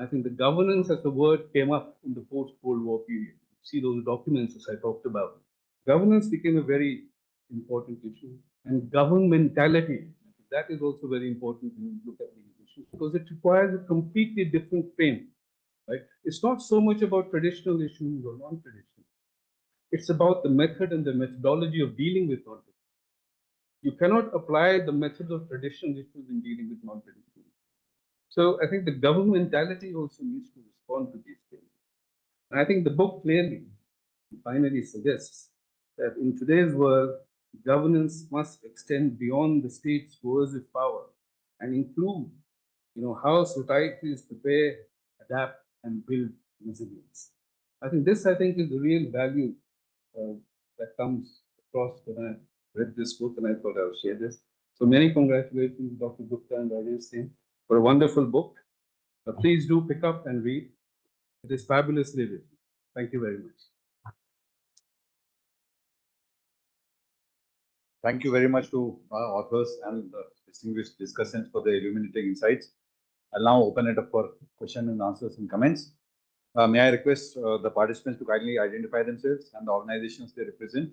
I think the governance as a word came up in the post-Cold War period. See those documents as I talked about. governance became a very important issue, and governmentality, that is also very important when you look at these issues, because it requires a completely different frame, right? It's not so much about traditional issues or non-traditional. It's about the method and the methodology of dealing with non-traditional. You cannot apply the methods of traditional issues in dealing with non-traditional. So I think the governmentality also needs to respond to these things. And I think the book clearly, finally suggests that in today's world, governance must extend beyond the state's coercive power and include, how societies prepare, adapt, and build resilience. I think this, is the real value that comes across when I read this book, and I thought I would share this. So many congratulations, Dr. Gupta and Rajesh Singh, for a wonderful book. Please do pick up and read. It is fabulously written. Thank you very much. Thank you very much to our authors and the distinguished discussants for the illuminating insights. I'll now open it up for questions and answers and comments. May I request the participants to kindly identify themselves and the organizations they represent.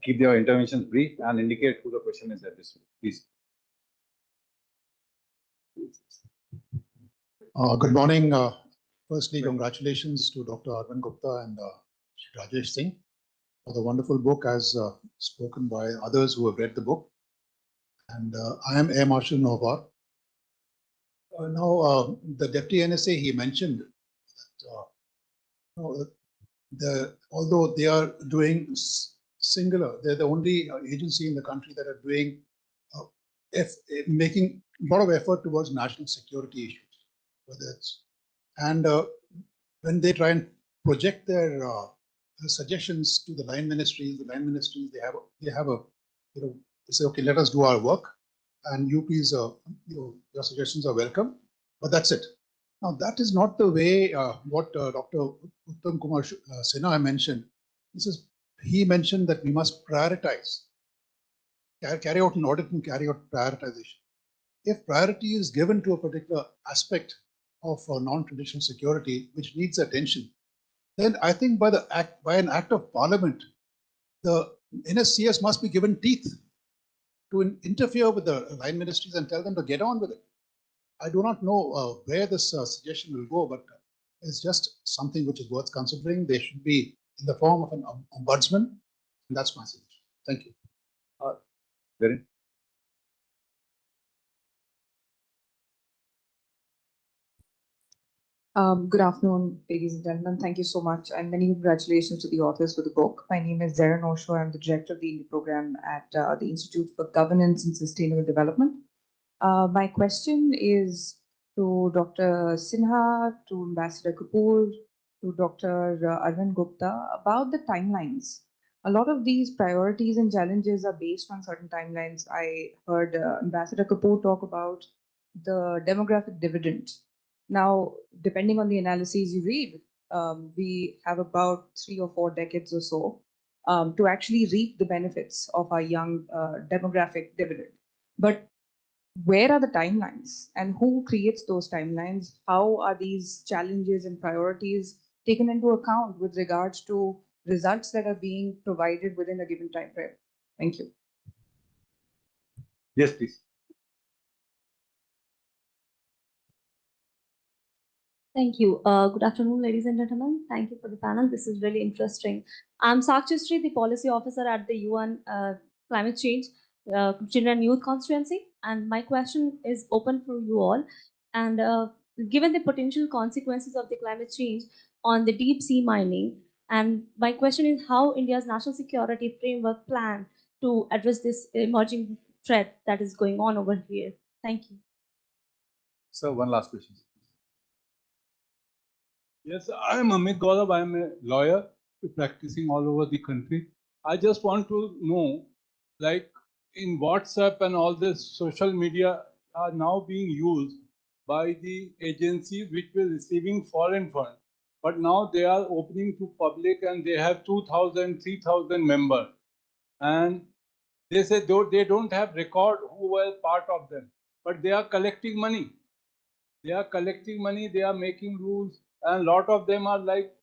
Keep their interventions brief and indicate who the question is addressed to. Please. Good morning. Firstly, congratulations to Dr. Arvind Gupta and Rajesh Singh for the wonderful book, as spoken by others who have read the book. And I am Air Marshal Novar. Now, the Deputy NSA, he mentioned that although they are doing singular, they're the only agency in the country that are doing making a lot of effort towards national security issues. Whether it's, and when they try and project their suggestions to the line ministries, they have a they say, okay, let us do our work, and you please your suggestions are welcome, but that's it. Now that is not the way what Dr. Uttam Kumar Sinha mentioned. He mentioned that we must prioritize, carry out an audit and carry out prioritization. If priority is given to a particular aspect of non-traditional security which needs attention, then I think by an act of parliament, the NSCS must be given teeth to interfere with the line ministries and tell them to get on with it. I do not know where this suggestion will go, but it's just something which is worth considering. They should be in the form of an ombudsman, and that's my suggestion. Thank you. Very. Good afternoon, ladies and gentlemen. Thank you so much, and many congratulations to the authors for the book. My name is Zara Nosho. I'm the director of the India program at the Institute for Governance and Sustainable Development. My question is to Dr. Sinha, to Ambassador Kapoor, to Dr. Arvind Gupta about the timelines. A lot of these priorities and challenges are based on certain timelines. I heard Ambassador Kapoor talk about the demographic dividend. Now, depending on the analyses you read, we have about 3 or 4 decades or so to actually reap the benefits of our young demographic dividend. But where are the timelines and who creates those timelines? How are these challenges and priorities taken into account with regards to results that are being provided within a given time frame? Thank you. Yes, please. Thank you. Good afternoon, ladies and gentlemen. Thank you for the panel. This is really interesting. I'm Sakshi, the policy officer at the UN Climate Change Children and Youth Constituency. And my question is open for you all. And given the potential consequences of the climate change on the deep sea mining, and my question is how India's national security framework plan to address this emerging threat that is going on over here. Thank you. So one last question. Yes, I am Amit Gaurav. I am a lawyer practicing all over the country. I just want to know, like in WhatsApp and all this social media are now being used by the agencies which were receiving foreign funds. But now they are opening to public and they have 2,000, 3,000 members. And they say they don't have record who were part of them, but they are collecting money. They are collecting money, they are making rules, and a lot of them are like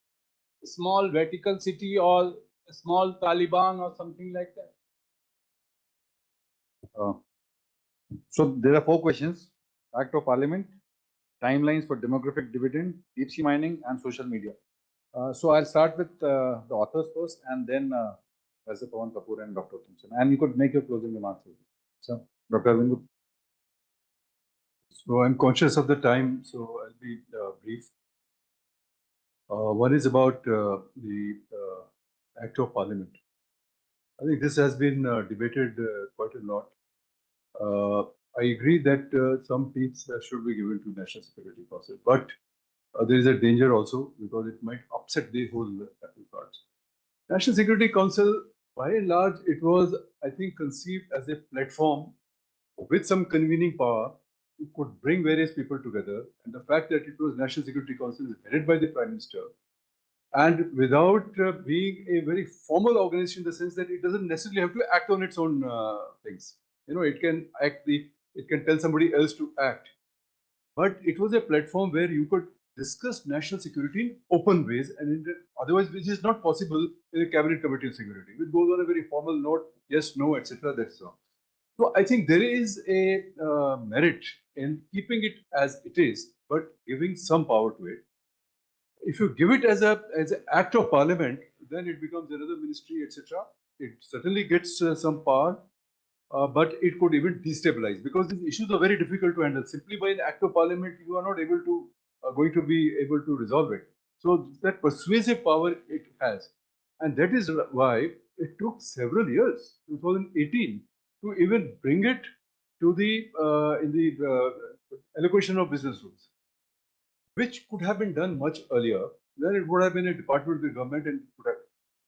small Vatican City or a small Taliban or something like that? So there are 4 questions: Act of Parliament, timelines for demographic dividend, deep sea mining, and social media. So I'll start with the authors first, and then Professor Pavan Kapoor and Dr. Uttam. And you could make your closing remarks. So, Dr. Arvind. So I'm conscious of the time, so I'll be brief. One is about the Act of Parliament. I think this has been debated quite a lot. I agree that some seats should be given to National Security Council, but there is a danger also because it might upset the whole apple cart. National Security Council, by and large, it was, I think, conceived as a platform with some convening power. It could bring various people together, and the fact that it was National Security Council is headed by the Prime Minister, and without being a very formal organization in the sense that it doesn't necessarily have to act on its own things. You know, it can it can tell somebody else to act. But it was a platform where you could discuss national security in open ways, and otherwise, which is not possible in a cabinet committee of security. It goes on a very formal note, yes, no, etc. That's all. So I think there is a merit in keeping it as it is, but giving some power to it. If you give it as an act of parliament, then it becomes another ministry, etc. It certainly gets some power, but it could even destabilize because these issues are very difficult to handle. Simply by an act of parliament, you are not able to going to be able to resolve it. So that persuasive power it has, and that is why it took several years, 2018, to even bring it to the in the allocation of business rules, which could have been done much earlier. Then it would have been a department of the government, and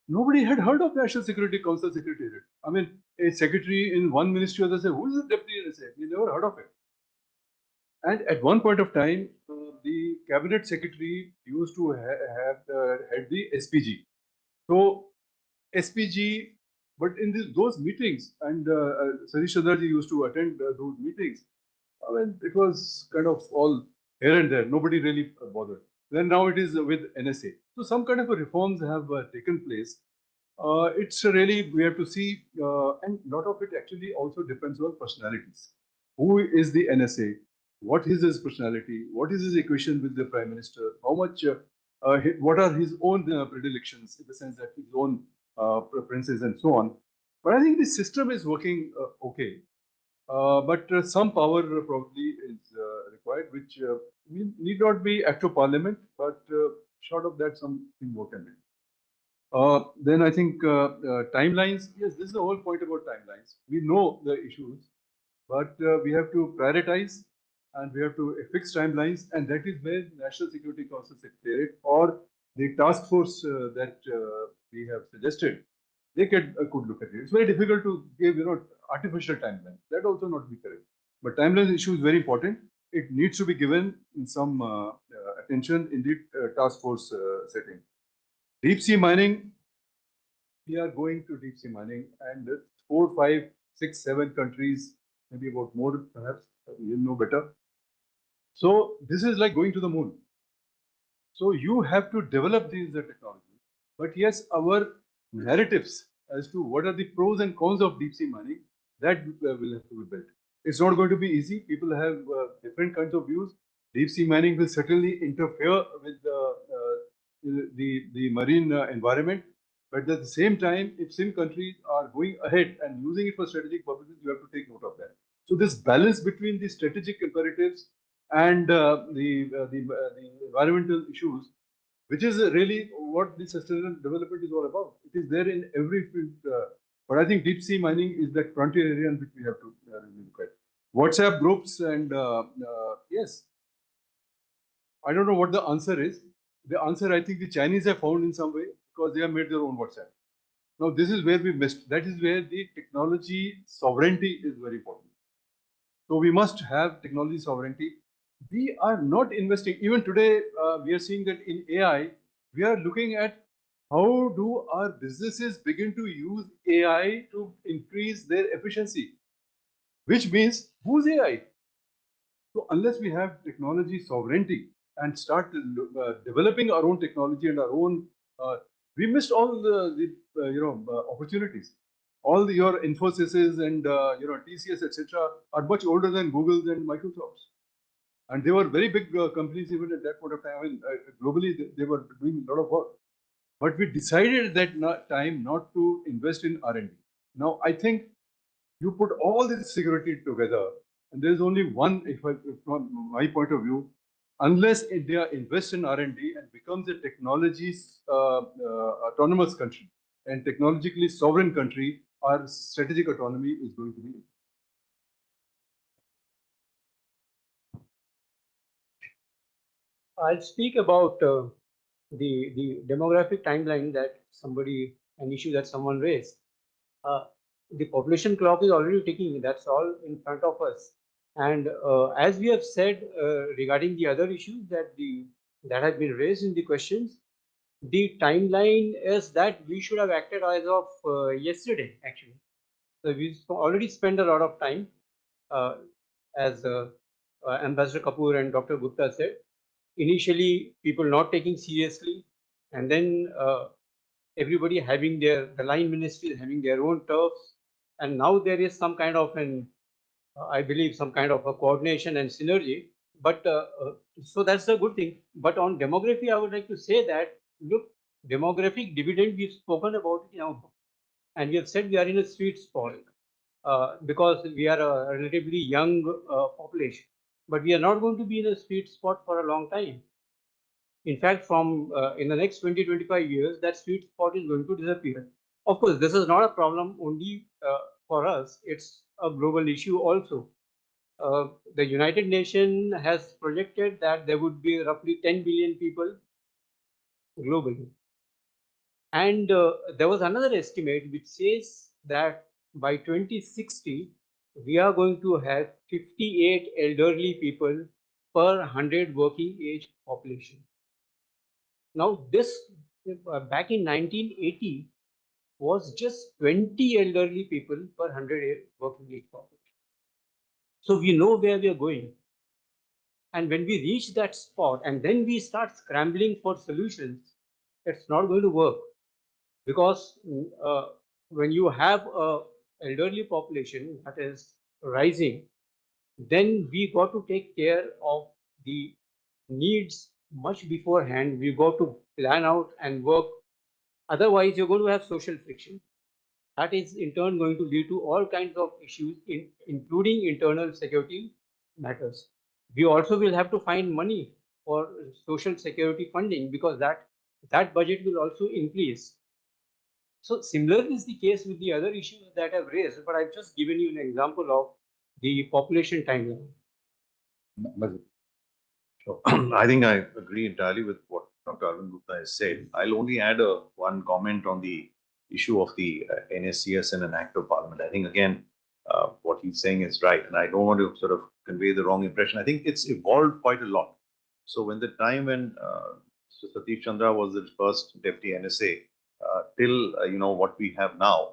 nobody had heard of National Security Council Secretariat. I mean, a secretary in one ministry, others say, who is the deputy NSA? We never heard of it. And at one point of time, the cabinet secretary used to have had the SPG. So SPG, but in those meetings, and Satish Chandraji used to attend those meetings. I mean, it was kind of all here and there. Nobody really bothered. Then now it is with NSA. So some kind of reforms have taken place. It's really, we have to see, and a lot of it actually also depends on personalities. Who is the NSA? What is his personality? What is his equation with the Prime Minister? How much, what are his own predilections in the sense that his own preferences and so on. But I think the system is working okay. But some power probably is required, which need not be act of parliament, but short of that, something more can be. Then I think timelines. Yes, this is the whole point about timelines. We know the issues, but we have to prioritize and we have to fix timelines, and that is where National Security Council Secretariat or the task force that we have suggested, they could look at it. It's very difficult to give, artificial timelines. That also not be correct. But timeline issue is very important. It needs to be given in some attention in the task force setting. Deep sea mining, we are going to deep sea mining, and 4, 5, 6, 7 countries, maybe about more perhaps, you know better. So this is like going to the moon. So you have to develop these technologies. But yes, our narratives as to what are the pros and cons of deep sea mining, that will have to be built. It's not going to be easy. People have different kinds of views. Deep sea mining will certainly interfere with the marine environment. But at the same time, if some countries are going ahead and using it for strategic purposes, you have to take note of that. So this balance between the strategic imperatives and the environmental issues, which is really what the sustainable development is all about. It is there in every field. But I think deep sea mining is that frontier area in which we have to look at. WhatsApp groups and yes, I don't know what the answer is. The answer I think the Chinese have found in some way because they have made their own WhatsApp. Now this is where we missed. That is where the technology sovereignty is very important. So we must have technology sovereignty. We are not investing. Even today, we are seeing that in AI, we are looking at how do our businesses begin to use AI to increase their efficiency, which means who's AI? So unless we have technology sovereignty and start developing our own technology and our own we missed all the opportunities. All your Infosys and TCS, etc., are much older than Google's and Microsoft's. And they were very big companies even at that point of time. I mean, globally, they were doing a lot of work. But we decided at that time not to invest in R&D. Now, I think you put all this security together, and there is only one, if from my point of view, unless India invests in R&D and becomes a technologies autonomous country and technologically sovereign country, our strategic autonomy is going to be. I'll speak about the demographic timeline that an issue that someone raised. The population clock is already ticking. That's all in front of us. And as we have said regarding the other issues that have been raised in the questions, the timeline is that we should have acted as of yesterday, actually. So we already spent a lot of time, as Ambassador Kapoor and Dr. Gupta said. Initially, people not taking seriously, and then everybody having the line ministries having their own turfs, and now there is some kind of I believe some kind of a coordination and synergy. But so that's a good thing. But on demography, I would like to say that, look, demographic dividend, we've spoken about it in our book, and we have said we are in a sweet spot because we are a relatively young population. But we are not going to be in a sweet spot for a long time. In fact, from in the next 20-25 years, that sweet spot is going to disappear. Of course, this is not a problem only for us. It's a global issue also. The United Nations has projected that there would be roughly 10 billion people globally. And there was another estimate which says that by 2060, we are going to have 58 elderly people per 100 working age population. Now, this back in 1980 was just 20 elderly people per 100 working age population. So we know where we are going. And when we reach that spot and then we start scrambling for solutions, it's not going to work. Because when you have a elderly population that is rising, then we got to take care of the needs much beforehand. We got to plan out and work. Otherwise, you're going to have social friction. That is in turn going to lead to all kinds of issues, including internal security matters. We also will have to find money for social security funding because that budget will also increase. So similar is the case with the other issues that I've raised, but I've just given you an example of the population timeline. So, I think I agree entirely with what Dr. Arvind Gupta has said. I'll only add one comment on the issue of the NSCS and an act of parliament. I think, again, what he's saying is right. And I don't want to sort of convey the wrong impression. I think it's evolved quite a lot. So when the time when Satish Chandra was the first deputy NSA, till what we have now,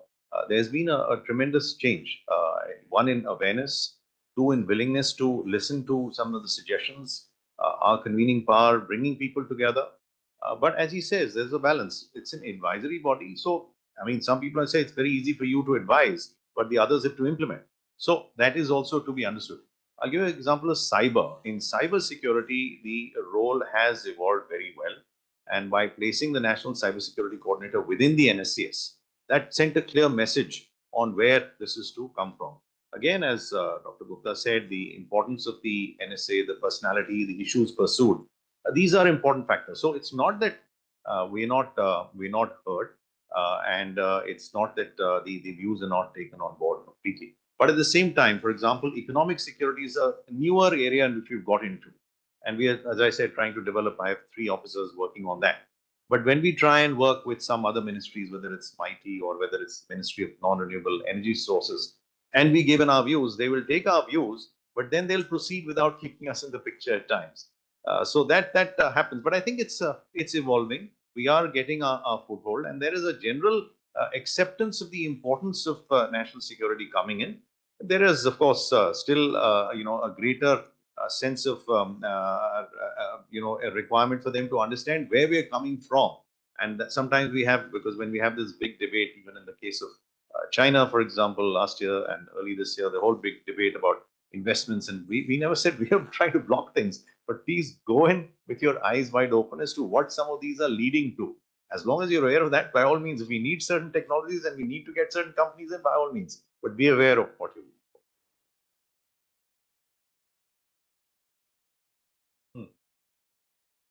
there's been a tremendous change. One in awareness, two in willingness to listen to some of the suggestions, our convening power, bringing people together. But as he says, there's a balance. It's an advisory body. So, I mean, some people say it's very easy for you to advise, but the others have to implement. So that is also to be understood. I'll give you an example of cyber. In cybersecurity, the role has evolved very well. And by placing the National Cybersecurity Coordinator within the NSCS, that sent a clear message on where this is to come from. Again, as Dr. Gupta said, the importance of the NSA, the personality, the issues pursued, these are important factors. So it's not that we're not heard, and it's not that the views are not taken on board completely. But at the same time, for example, economic security is a newer area in which we've got into. And we are, as I said, trying to develop. I have 3 officers working on that. But when we try and work with some other ministries, whether it's MIT or whether it's Ministry of Non-Renewable Energy Sources, and we give in our views, they will take our views, but then they'll proceed without keeping us in the picture at times. So that happens. But I think it's evolving. We are getting our foothold, and there is a general acceptance of the importance of national security coming in. There is, of course, still a greater sense of a requirement for them to understand where we are coming from And that sometimes we have, because when we have this big debate, even in the case of China, for example, last year and early this year, the whole big debate about investments, and we never said we are trying to block things, but please go in with your eyes wide open as to what some of these are leading to. As long as you're aware of that, by all means, if we need certain technologies and we need to get certain companies in, by all means, but be aware of what you do.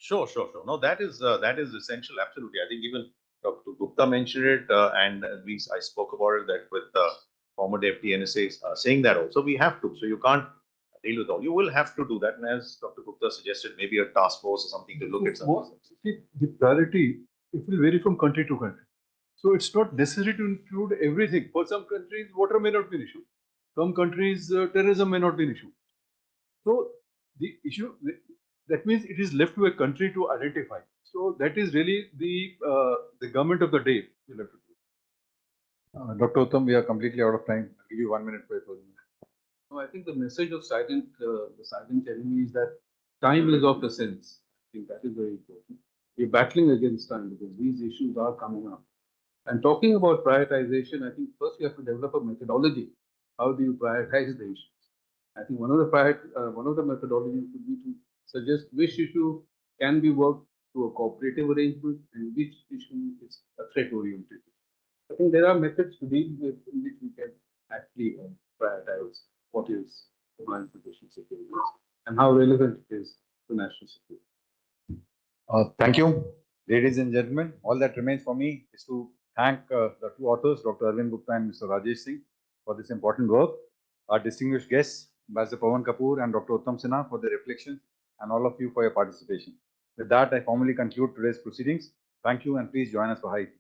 Sure. No, that is essential. Absolutely. I think even Dr. Gupta mentioned it, and I spoke about it that with former Deputy NSA saying that also we have to. So you can't deal with all. You will have to do that, and as Dr. Gupta suggested, maybe a task force or something to look at some. See, the priority, it will vary from country to country. So it's not necessary to include everything. For some countries, water may not be an issue. Some countries, terrorism may not be an issue. So the issue, that means it is left to a country to identify. So that is really the government of the day. You'll have to do. Dr. Uttam, we are completely out of time. I'll give you 1 minute for your closing. No, I think the message of the silent enemy is that time is of essence. I think that is very important. We're battling against time because these issues are coming up. And talking about prioritization, I think first you have to develop a methodology. How do you prioritize the issues? I think one of the methodologies would be to suggest which issue can be worked through a cooperative arrangement and which issue is a threat oriented. I think there are methods to deal with in which we can actually prioritize what is Homeland security and how relevant it is to national security. Thank you, ladies and gentlemen. All that remains for me is to thank the two authors, Dr. Arvind Gupta and Mr. Rajesh Singh, for this important work. Our distinguished guests, Ambassador Pavan Kapoor and Dr. Uttam Sinha, for their reflections, and all of you for your participation. With that, I formally conclude today's proceedings. Thank you, and please join us for high tea.